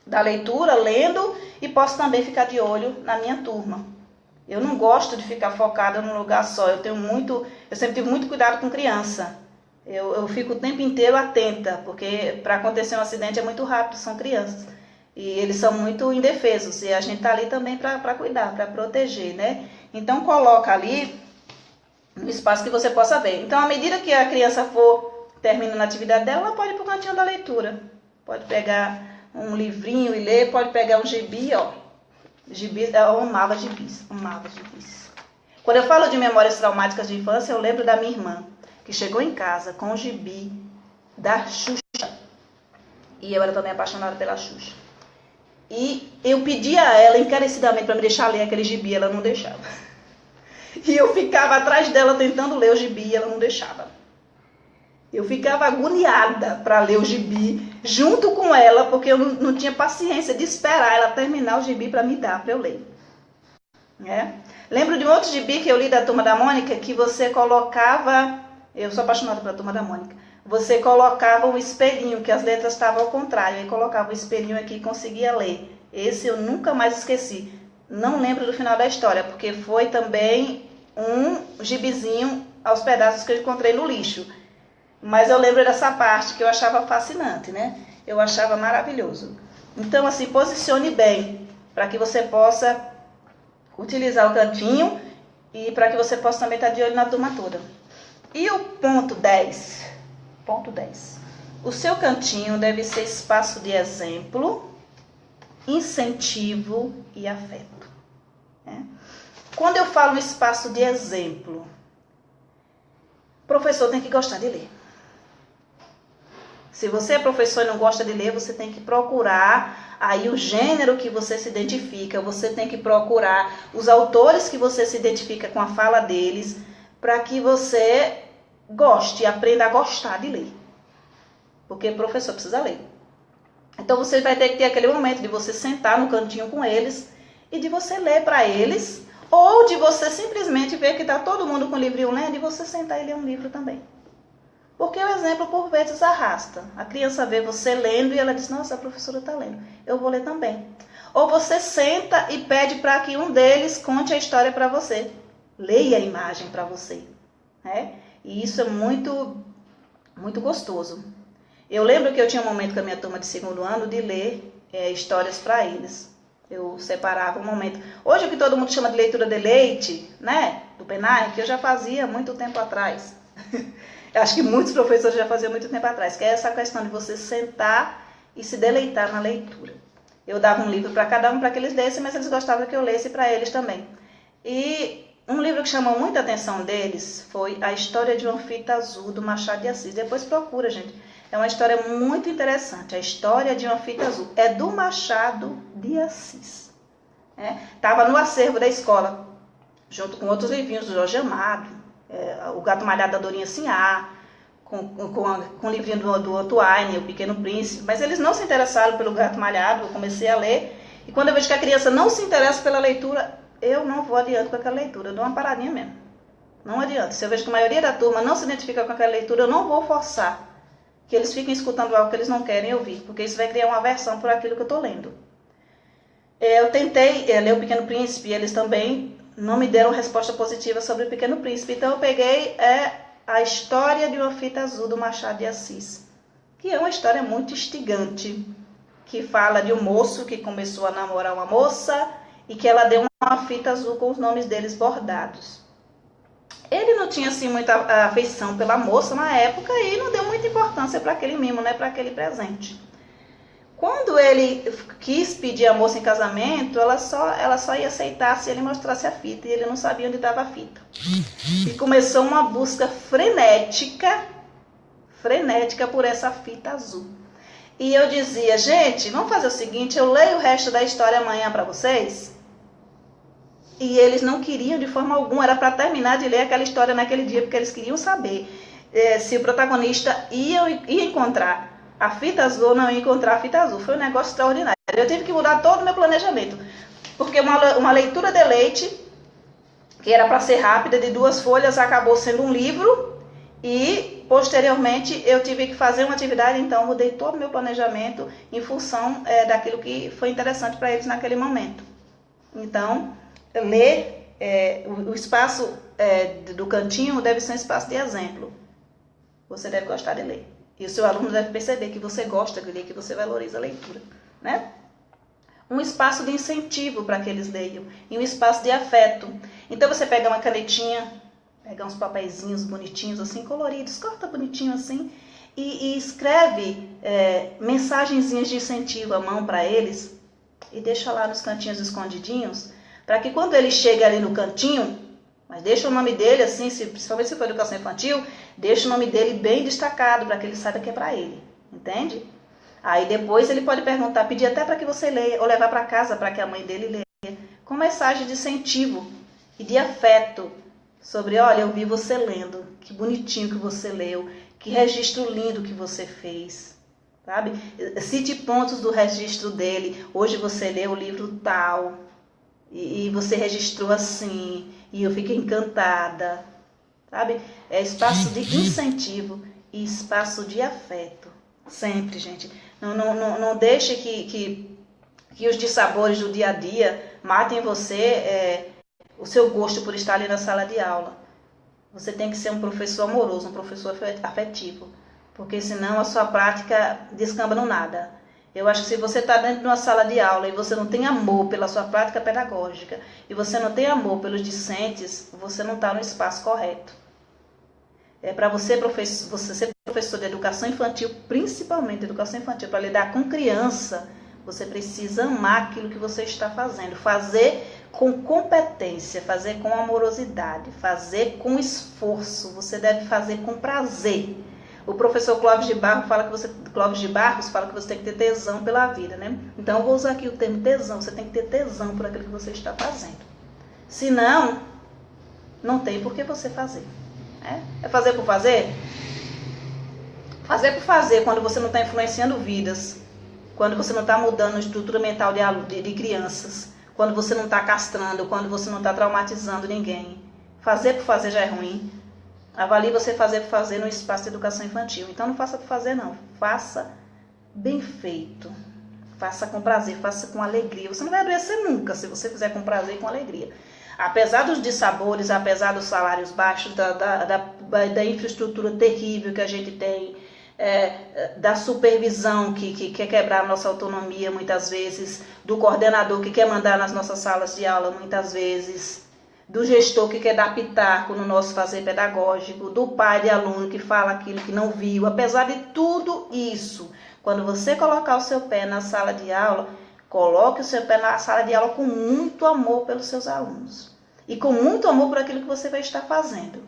da leitura, lendo, e posso também ficar de olho na minha turma. Eu não gosto de ficar focada num lugar só. Eu sempre tive muito cuidado com criança. Eu fico o tempo inteiro atenta, porque para acontecer um acidente é muito rápido, são crianças. E eles são muito indefesos, e a gente está ali também para cuidar, para proteger, né? Então coloca ali no espaço que você possa ver. Então, à medida que a criança for terminando a atividade dela, ela pode ir para o cantinho da leitura. Pode pegar um livrinho e ler, pode pegar um gibi, ó. Gibi, eu amava gibis. Quando eu falo de memórias traumáticas de infância, eu lembro da minha irmã, que chegou em casa com o gibi da Xuxa. E eu era também apaixonada pela Xuxa. E eu pedi a ela encarecidamente para me deixar ler aquele gibi, ela não deixava. E eu ficava atrás dela tentando ler o gibi e ela não deixava. Eu ficava agoniada para ler o gibi junto com ela, porque eu não tinha paciência de esperar ela terminar o gibi para me dar, para eu ler. Lembro de um outro gibi que eu li da Turma da Mônica, que você colocava... Eu sou apaixonada pela Turma da Mônica. Você colocava um espelhinho, que as letras estavam ao contrário, e colocava o espelhinho aqui e conseguia ler. Esse eu nunca mais esqueci. Não lembro do final da história, porque foi também um gibizinho aos pedaços que eu encontrei no lixo. Mas eu lembro dessa parte que eu achava fascinante, né? Eu achava maravilhoso. Então, assim, posicione bem, para que você possa utilizar o cantinho e para que você possa também estar de olho na turma toda. E o ponto 10? Ponto 10. O seu cantinho deve ser espaço de exemplo, incentivo e afeto. Quando eu falo espaço de exemplo, o professor tem que gostar de ler. Se você é professor e não gosta de ler, você tem que procurar aí o gênero que você se identifica, você tem que procurar os autores que você se identifica com a fala deles, para que você goste, aprenda a gostar de ler. Porque o professor precisa ler. Então você vai ter que ter aquele momento de você sentar no cantinho com eles e de você ler para eles, ou de você simplesmente ver que está todo mundo com o livrinho lendo e você sentar e ler um livro também. Porque o exemplo, por vezes, arrasta. A criança vê você lendo e ela diz, nossa, a professora está lendo, eu vou ler também. Ou você senta e pede para que um deles conte a história para você. Leia a imagem para você. E isso é muito, muito gostoso. Eu lembro que eu tinha um momento com a minha turma de segundo ano de ler histórias para eles. Eu separava um momento. Hoje o que todo mundo chama de leitura de leite, né? Do Penai, que eu já fazia muito tempo atrás. Eu acho que muitos professores já faziam muito tempo atrás, que é essa questão de você sentar e se deleitar na leitura. Eu dava um livro para cada um para que eles lessem, mas eles gostavam que eu lesse para eles também. E um livro que chamou muita atenção deles foi A História de uma Fita Azul, do Machado de Assis. Depois procura, gente. É uma história muito interessante. A História de uma Fita Azul. É do Machado de Assis. Estava no acervo da escola, junto com outros livrinhos do Jorge Amado, O Gato Malhado da Dorinha Sinhá, com o livrinho do Otto Aine, O Pequeno Príncipe. Mas eles não se interessaram pelo Gato Malhado. Eu comecei a ler. E quando eu vejo que a criança não se interessa pela leitura, eu não vou adiante com aquela leitura. Eu dou uma paradinha mesmo. Não adianta. Se eu vejo que a maioria da turma não se identifica com aquela leitura, eu não vou forçar que eles fiquem escutando algo que eles não querem ouvir, porque isso vai criar uma aversão por aquilo que eu estou lendo. Eu tentei ler O Pequeno Príncipe e eles também não me deram resposta positiva sobre O Pequeno Príncipe. Então eu peguei A História de uma Fita Azul, do Machado de Assis, que é uma história muito instigante, que fala de um moço que começou a namorar uma moça e que ela deu uma fita azul com os nomes deles bordados. Ele não tinha assim muita afeição pela moça na época e não deu muita importância para aquele mimo, né, para aquele presente. Quando ele quis pedir a moça em casamento, ela só ia aceitar se ele mostrasse a fita, e ele não sabia onde estava a fita. E começou uma busca frenética por essa fita azul. E eu dizia, gente, vamos fazer o seguinte, eu leio o resto da história amanhã para vocês. E eles não queriam de forma alguma, era para terminar de ler aquela história naquele dia, porque eles queriam saber se o protagonista ia encontrar a fita azul ou não ia encontrar a fita azul. Foi um negócio extraordinário. Eu tive que mudar todo o meu planejamento, porque uma leitura de leite, que era para ser rápida, de 2 folhas, acabou sendo um livro, e posteriormente eu tive que fazer uma atividade, então mudei todo o meu planejamento em função daquilo que foi interessante para eles naquele momento. Então, ler, o espaço do cantinho deve ser um espaço de exemplo. Você deve gostar de ler. E o seu aluno deve perceber que você gosta de ler, que você valoriza a leitura, né? Um espaço de incentivo para que eles leiam e um espaço de afeto. Então você pega uma canetinha, pega uns papeizinhos bonitinhos assim, coloridos, corta bonitinho assim e escreve mensagenzinhas de incentivo à mão para eles e deixa lá nos cantinhos escondidinhos, para que quando ele chega ali no cantinho, mas deixa o nome dele assim, principalmente se for educação infantil, deixa o nome dele bem destacado para que ele saiba que é para ele, entende? Aí depois ele pode perguntar, pedir até para que você leia, ou levar para casa para que a mãe dele leia, com mensagem de incentivo e de afeto, sobre, olha, eu vi você lendo, que bonitinho que você leu, que registro lindo que você fez, sabe? Cite pontos do registro dele, hoje você leu o livro tal, e você registrou assim, e eu fiquei encantada, sabe? É espaço de incentivo e espaço de afeto, sempre, gente. Não deixe que os dissabores do dia a dia matem em você o seu gosto por estar ali na sala de aula. Você tem que ser um professor amoroso, um professor afetivo, porque senão a sua prática descamba no nada. Eu acho que se você está dentro de uma sala de aula e você não tem amor pela sua prática pedagógica e você não tem amor pelos discentes, você não está no espaço correto. Para você ser professor de educação infantil, principalmente educação infantil, para lidar com criança, você precisa amar aquilo que você está fazendo, fazer com competência, fazer com amorosidade, fazer com esforço, você deve fazer com prazer. O professor Clóvis de Barros fala que você tem que ter tesão pela vida, né? Então eu vou usar aqui o termo tesão, você tem que ter tesão por aquilo que você está fazendo. Senão, não tem por que você fazer. É fazer por fazer? Fazer por fazer, quando você não está influenciando vidas, quando você não está mudando a estrutura mental de crianças, quando você não está castrando, quando você não está traumatizando ninguém. Fazer por fazer já é ruim. Avalie você fazer por fazer no espaço de educação infantil. Então não faça por fazer não, faça bem feito, faça com prazer, faça com alegria. Você não vai adoecer nunca se você fizer com prazer e com alegria. Apesar dos dissabores, apesar dos salários baixos, da infraestrutura terrível que a gente tem, da supervisão que quer quebrar a nossa autonomia muitas vezes, do coordenador que quer mandar nas nossas salas de aula muitas vezes, do gestor que quer dar pitaco no nosso fazer pedagógico, do pai de aluno que fala aquilo que não viu. Apesar de tudo isso, quando você colocar o seu pé na sala de aula, coloque o seu pé na sala de aula com muito amor pelos seus alunos. E com muito amor por aquilo que você vai estar fazendo.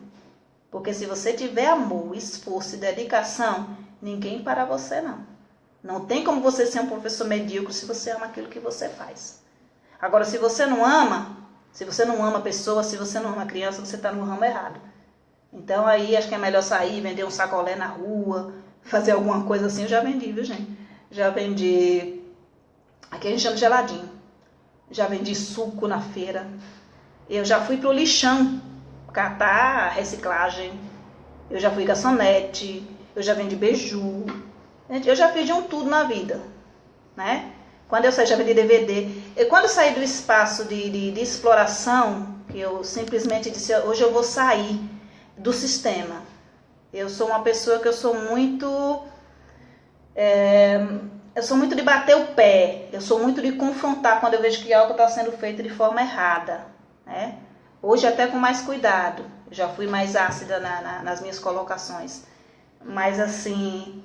Porque se você tiver amor, esforço e dedicação, ninguém para você não. Não tem como você ser um professor medíocre se você ama aquilo que você faz. Agora, se você não ama pessoas, se você não ama criança, você está no ramo errado. Então aí acho que é melhor sair, vender um sacolé na rua, fazer alguma coisa assim. Eu já vendi, viu, gente? Já vendi, aqui a gente chama de geladinho. Já vendi suco na feira. Eu já fui pro lixão catar reciclagem. Eu já fui garçonete. eu já vendi beiju. Gente, eu já fiz de um tudo na vida, né? Quando eu saí, já vendi DVD. E quando eu saí do espaço de exploração, que eu simplesmente disse, hoje eu vou sair do sistema. Eu sou uma pessoa que eu sou muito de bater o pé, eu sou muito de confrontar quando eu vejo que algo está sendo feito de forma errada, né? Hoje até com mais cuidado, eu já fui mais ácida nas minhas colocações, mas assim,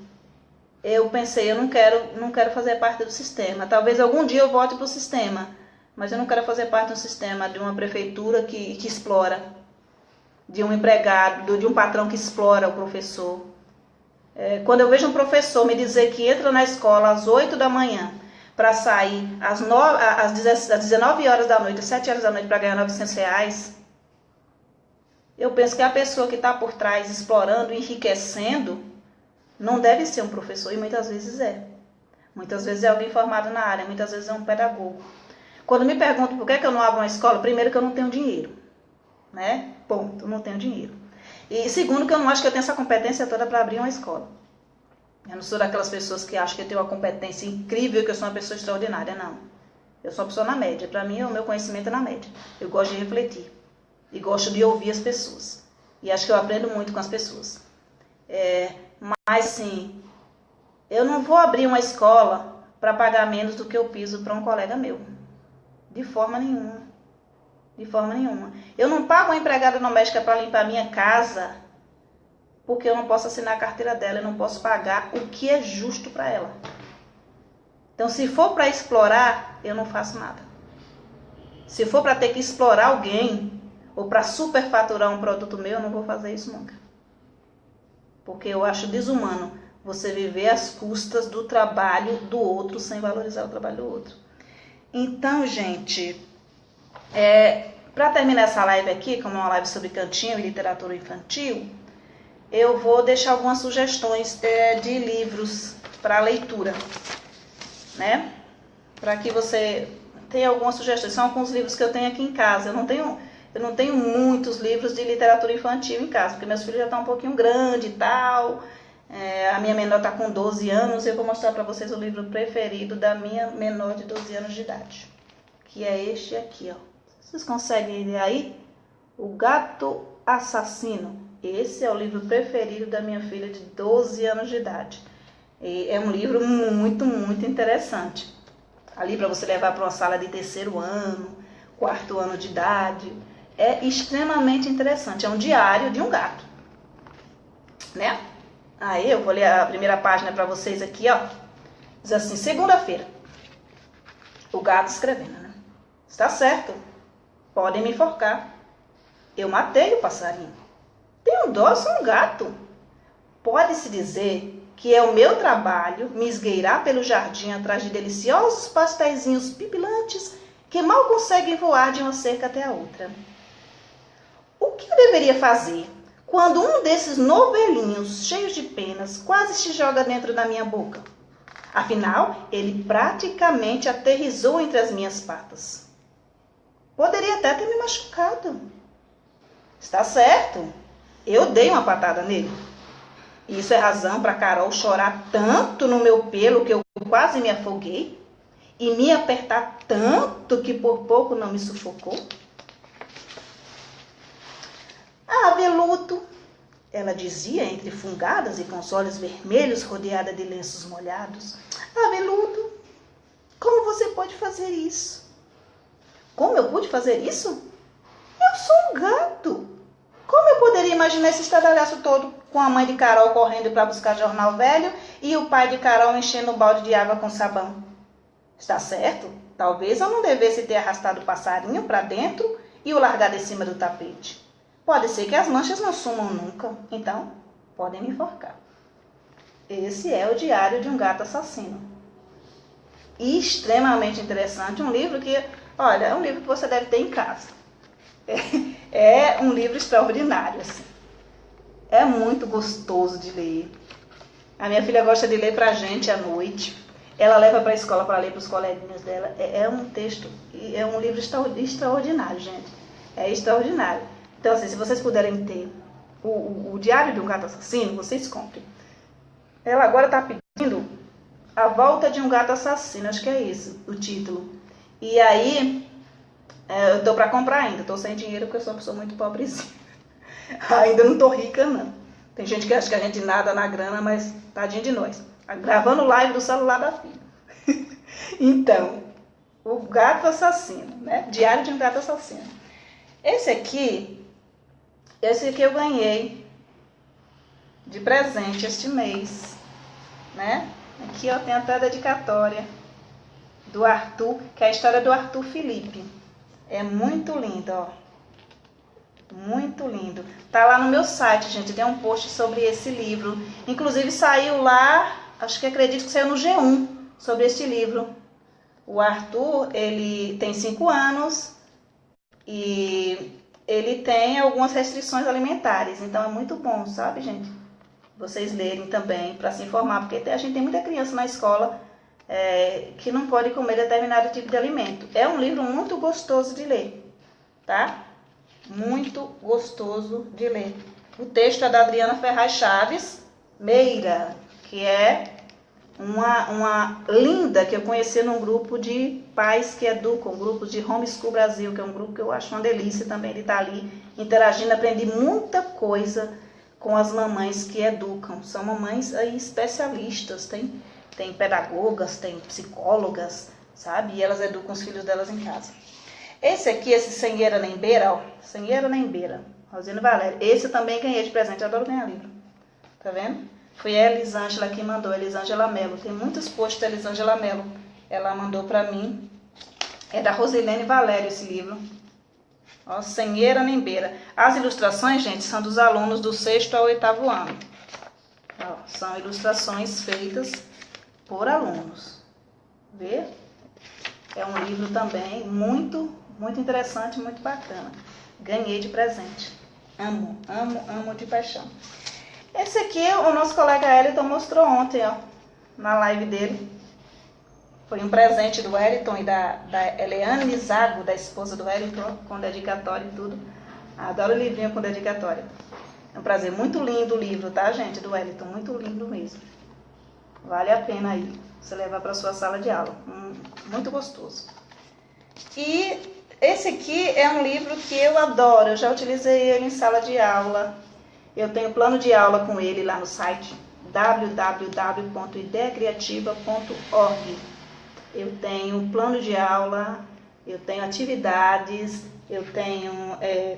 eu pensei, eu não quero fazer parte do sistema. Talvez algum dia eu volte para o sistema, mas eu não quero fazer parte do sistema de uma prefeitura que explora, de um empregado, de um patrão que explora o professor. Quando eu vejo um professor me dizer que entra na escola às 8 da manhã para sair às 19 horas da noite, às 7 horas da noite para ganhar R$900, eu penso que a pessoa que está por trás explorando, enriquecendo, não deve ser um professor, e muitas vezes é. Muitas vezes é alguém formado na área, muitas vezes é um pedagogo. Quando me perguntam por que eu não abro uma escola, primeiro que eu não tenho dinheiro, né? Ponto, não tenho dinheiro. E segundo que eu não acho que eu tenho essa competência toda para abrir uma escola. Eu não sou daquelas pessoas que acham que eu tenho uma competência incrível, que eu sou uma pessoa extraordinária, não. Eu sou uma pessoa na média, para mim o meu conhecimento é na média. Eu gosto de refletir e gosto de ouvir as pessoas. E acho que eu aprendo muito com as pessoas. Mas sim, eu não vou abrir uma escola para pagar menos do que eu piso para um colega meu. De forma nenhuma. De forma nenhuma. Eu não pago uma empregada doméstica para limpar a minha casa porque eu não posso assinar a carteira dela, eu não posso pagar o que é justo para ela. Então, se for para explorar, eu não faço nada. Se for para ter que explorar alguém ou para superfaturar um produto meu, eu não vou fazer isso nunca. Porque eu acho desumano você viver às custas do trabalho do outro sem valorizar o trabalho do outro. Então, gente, para terminar essa live aqui, como é uma live sobre cantinho e literatura infantil, eu vou deixar algumas sugestões de livros para leitura, né? Para que você tenha algumas sugestões. São alguns livros que eu tenho aqui em casa. Eu não tenho muitos livros de literatura infantil em casa, porque meus filhos já estão um pouquinho grandes e tal. A minha menor está com 12 anos e eu vou mostrar para vocês o livro preferido da minha menor de 12 anos de idade, que é este aqui, ó. Vocês conseguem ler aí? O Gato Assassino. Esse é o livro preferido da minha filha de 12 anos de idade. E é um livro muito, muito interessante. Ali para você levar para uma sala de 3º ano, 4º ano de idade. É extremamente interessante. É um diário de um gato, né? Aí eu vou ler a primeira página para vocês aqui, ó. Diz assim: segunda-feira. O gato escrevendo, né? Está certo. Podem me enforcar. Eu matei o passarinho. Tenho dó, sou um gato. Pode-se dizer que é o meu trabalho me esgueirar pelo jardim atrás de deliciosos pasteizinhos pipilantes que mal conseguem voar de uma cerca até a outra. O que eu deveria fazer quando um desses novelinhos cheios de penas quase se joga dentro da minha boca? Afinal, ele praticamente aterrissou entre as minhas patas. Poderia até ter me machucado. Está certo, eu dei uma patada nele. Isso é razão para Carol chorar tanto no meu pelo que eu quase me afoguei e me apertar tanto que por pouco não me sufocou. Ah, Veludo, ela dizia entre fungadas e com os olhos vermelhos rodeada de lenços molhados. Ah, Veludo, como você pode fazer isso? Como eu pude fazer isso? Eu sou um gato. Como eu poderia imaginar esse estardalhaço todo com a mãe de Carol correndo para buscar jornal velho e o pai de Carol enchendo o balde de água com sabão? Está certo? Talvez eu não devesse ter arrastado o passarinho para dentro e o largado em cima do tapete. Pode ser que as manchas não sumam nunca, então podem me enforcar. Esse é o Diário de um Gato Assassino. Extremamente interessante, um livro que, olha, é um livro que você deve ter em casa. É um livro extraordinário, assim. É muito gostoso de ler. A minha filha gosta de ler pra gente à noite. Ela leva para a escola para ler para os coleguinhas dela. É um texto, é um livro extraordinário, gente. É extraordinário. Então, assim, se vocês puderem ter o Diário de um Gato Assassino, vocês comprem. ela agora está pedindo A Volta de um Gato Assassino, acho que é esse o título. E aí, eu tô para comprar ainda, tô sem dinheiro porque eu sou uma pessoa muito pobrezinha. Ainda não tô rica, não. Tem gente que acha que a gente nada na grana, mas tadinho de nós. Gravando live do celular da filha. Então, O Gato Assassino, né? Diário de um Gato Assassino. Esse aqui eu ganhei de presente este mês, né? Aqui ó, tem até a dedicatória do Arthur, que é a história do Arthur Felipe. É muito lindo, ó. Muito lindo. Tá lá no meu site, gente. Tem um post sobre esse livro. Inclusive saiu lá, acho que acredito que saiu no G1 sobre este livro. O Arthur, ele tem 5 anos e ele tem algumas restrições alimentares. Então é muito bom, sabe, gente? Vocês lerem também para se informar, porque a gente tem muita criança na escola que não pode comer determinado tipo de alimento. É um livro muito gostoso de ler, tá? Muito gostoso de ler. O texto é da Adriana Ferraz Chaves Meira, que é uma linda que eu conheci num grupo de pais que educam, grupo de Homeschool Brasil, que é um grupo que eu acho uma delícia também de estar ali interagindo. Aprendi muita coisa com as mamães que educam. São mamães aí especialistas, tem pedagogas, tem psicólogas, sabe? E elas educam os filhos delas em casa. Esse aqui, esse Sem Eira Nem Beira, ó. Sem Eira Nem Beira, Rosine Valério. Esse eu também ganhei de presente, eu adoro ganhar livro. Tá vendo? Foi a Elisângela que mandou, Elisângela Mello. Tem muitos posts da Elisângela Mello. Ela mandou pra mim. É da Rosilene Valério esse livro. Ó, Sem Eira Nem Beira. As ilustrações, gente, são dos alunos do 6º ao 8º ano. Ó, são ilustrações feitas por alunos. Vê? É um livro também muito interessante, muito bacana. Ganhei de presente. Amo, amo, amo de paixão. Esse aqui o nosso colega Eliton mostrou ontem, ó, na live dele. Foi um presente do Eliton e da Eliane Zago, da esposa do Eliton, com dedicatória e tudo. Adoro livrinho com dedicatória. É um prazer. Muito lindo o livro, tá, gente, do Eliton. Muito lindo mesmo. Vale a pena aí você levar para sua sala de aula. Muito gostoso. E esse aqui é um livro que eu adoro. Eu já utilizei ele em sala de aula. Eu tenho plano de aula com ele lá no site www.ideiacreativa.org. Eu tenho plano de aula, eu tenho atividades, eu tenho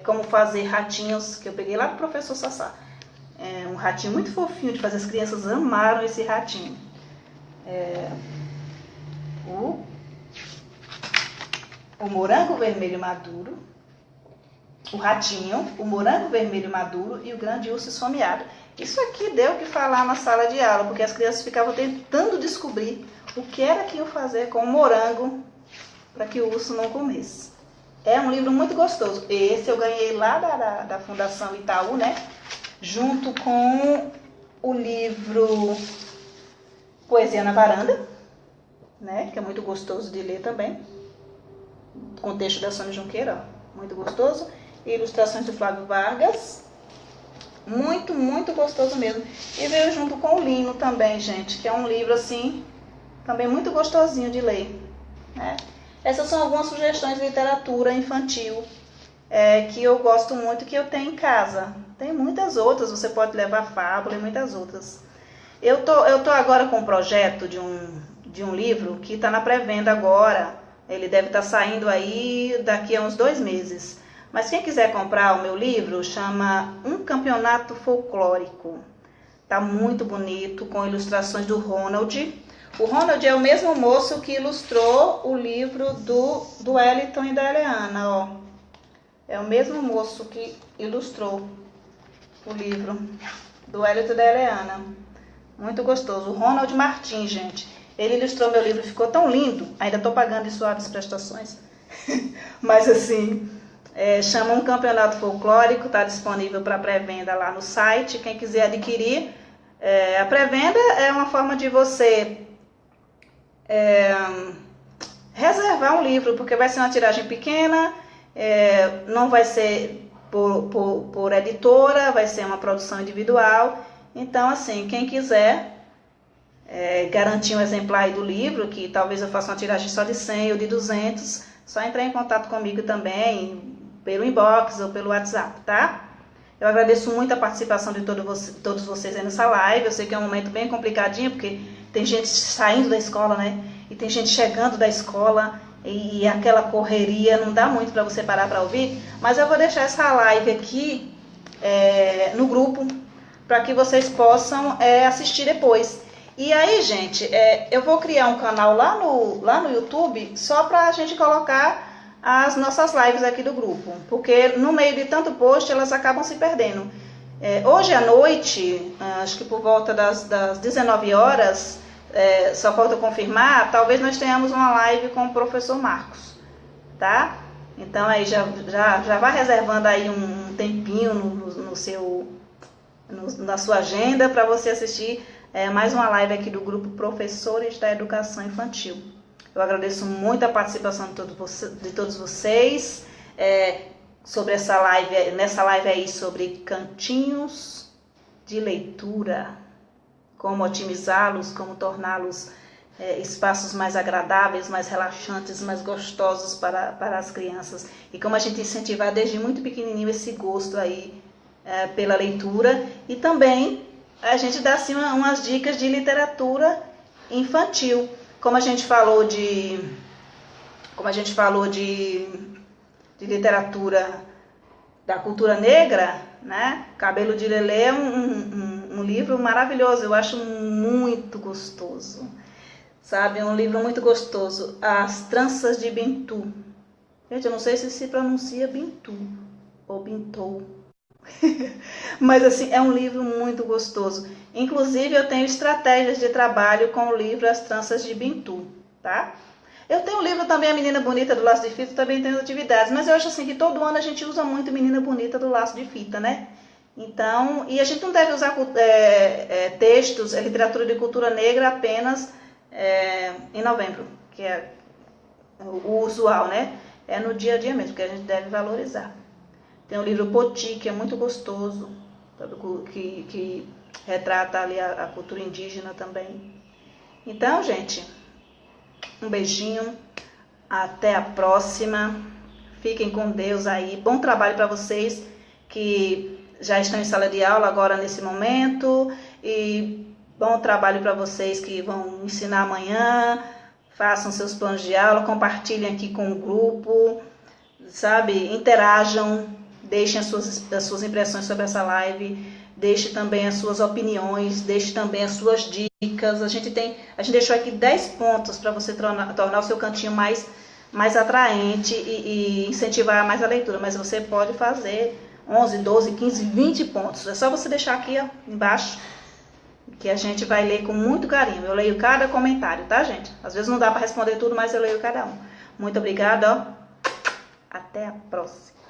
como fazer ratinhos, que eu peguei lá do professor Sassá. Um ratinho muito fofinho de fazer, as crianças amaram esse ratinho. O morango vermelho maduro, o ratinho, o morango vermelho maduro e o grande urso esfomeado. Isso aqui deu o que falar na sala de aula, porque as crianças ficavam tentando descobrir o que era que iam fazer com o morango para que o urso não comesse. É um livro muito gostoso. Esse eu ganhei lá da Fundação Itaú, né? Junto com o livro Poesia na Varanda, né? Que é muito gostoso de ler também. Com texto da Sônia Junqueira, ó, muito gostoso. E ilustrações do Flávio Vargas. Muito, muito gostoso mesmo. E veio junto com o Lino também, gente, que é um livro assim, também muito gostosinho de ler, né? Essas são algumas sugestões de literatura infantil que eu gosto muito, que eu tenho em casa. Tem muitas outras, você pode levar fábula e muitas outras. Eu tô agora com um projeto de um livro que está na pré-venda agora. Ele deve estar saindo aí daqui a uns 2 meses. Mas quem quiser comprar o meu livro, chama Um Campeonato Folclórico. Tá muito bonito, com ilustrações do Ronald. O Ronald é o mesmo moço que ilustrou o livro do Eliton e da Eliana, ó. É o mesmo moço que ilustrou o livro do Eliton e da Eliana. Muito gostoso. O Ronald Martins, gente. Ele ilustrou meu livro, ficou tão lindo. Ainda estou pagando em suaves prestações. Mas assim, chama Um Campeonato Folclórico, está disponível para pré-venda lá no site. Quem quiser adquirir, a pré-venda é uma forma de você reservar um livro, porque vai ser uma tiragem pequena, não vai ser por editora, vai ser uma produção individual. Então, assim, quem quiser garantir um exemplar aí do livro, que talvez eu faça uma tiragem só de 100 ou de 200, só entrar em contato comigo também, pelo inbox ou pelo WhatsApp, tá? Eu agradeço muito a participação de todos vocês aí nessa live. Eu sei que é um momento bem complicadinho, porque tem gente saindo da escola, né? E tem gente chegando da escola, e aquela correria, não dá muito para você parar para ouvir. Mas eu vou deixar essa live aqui no grupo, para que vocês possam assistir depois. E aí, gente, eu vou criar um canal lá no YouTube, só para a gente colocar as nossas lives aqui do grupo, porque no meio de tanto post elas acabam se perdendo. Hoje à noite, acho que por volta das 19 horas, só falta confirmar, talvez nós tenhamos uma live com o professor Marcos, tá? Então aí já vai reservando aí um tempinho na sua agenda para você assistir mais uma live aqui do grupo Professores da Educação Infantil. Eu agradeço muito a participação de todos vocês sobre nessa live aí sobre cantinhos de leitura, como otimizá-los, como torná-los espaços mais agradáveis, mais relaxantes, mais gostosos para as crianças. E como a gente incentivar desde muito pequenininho esse gosto aí pela leitura, e também a gente dá assim umas dicas de literatura infantil. Como a gente falou de literatura da cultura negra, né? Cabelo de Lelê é um livro maravilhoso, eu acho muito gostoso, sabe? É um livro muito gostoso. As Tranças de Bintu. Gente, eu não sei se pronuncia Bintu ou Bintou. Mas assim, é um livro muito gostoso. Inclusive eu tenho estratégias de trabalho com o livro As Tranças de Bintu, tá? Eu tenho o livro também A Menina Bonita do Laço de Fita, também tenho atividades, mas eu acho assim que todo ano a gente usa muito Menina Bonita do Laço de Fita, né? Então, e a gente não deve usar textos, literatura de cultura negra apenas em novembro, que é o usual, né? É no dia a dia mesmo, que a gente deve valorizar. Tem o livro Poti, que é muito gostoso, que retrata ali a cultura indígena também. Então, gente, um beijinho, até a próxima, fiquem com Deus aí, bom trabalho para vocês que já estão em sala de aula agora nesse momento, e bom trabalho para vocês que vão ensinar amanhã, façam seus planos de aula, compartilhem aqui com o grupo, sabe, interajam, deixem as suas impressões sobre essa live, deixe também as suas opiniões, deixe também as suas dicas. A gente deixou aqui 10 pontos para você tornar o seu cantinho mais atraente e incentivar mais a leitura, mas você pode fazer 11, 12, 15, 20 pontos. É só você deixar aqui ó, embaixo, que a gente vai ler com muito carinho. Eu leio cada comentário, tá, gente? Às vezes não dá para responder tudo, mas eu leio cada um. Muito obrigada, ó. Até a próxima.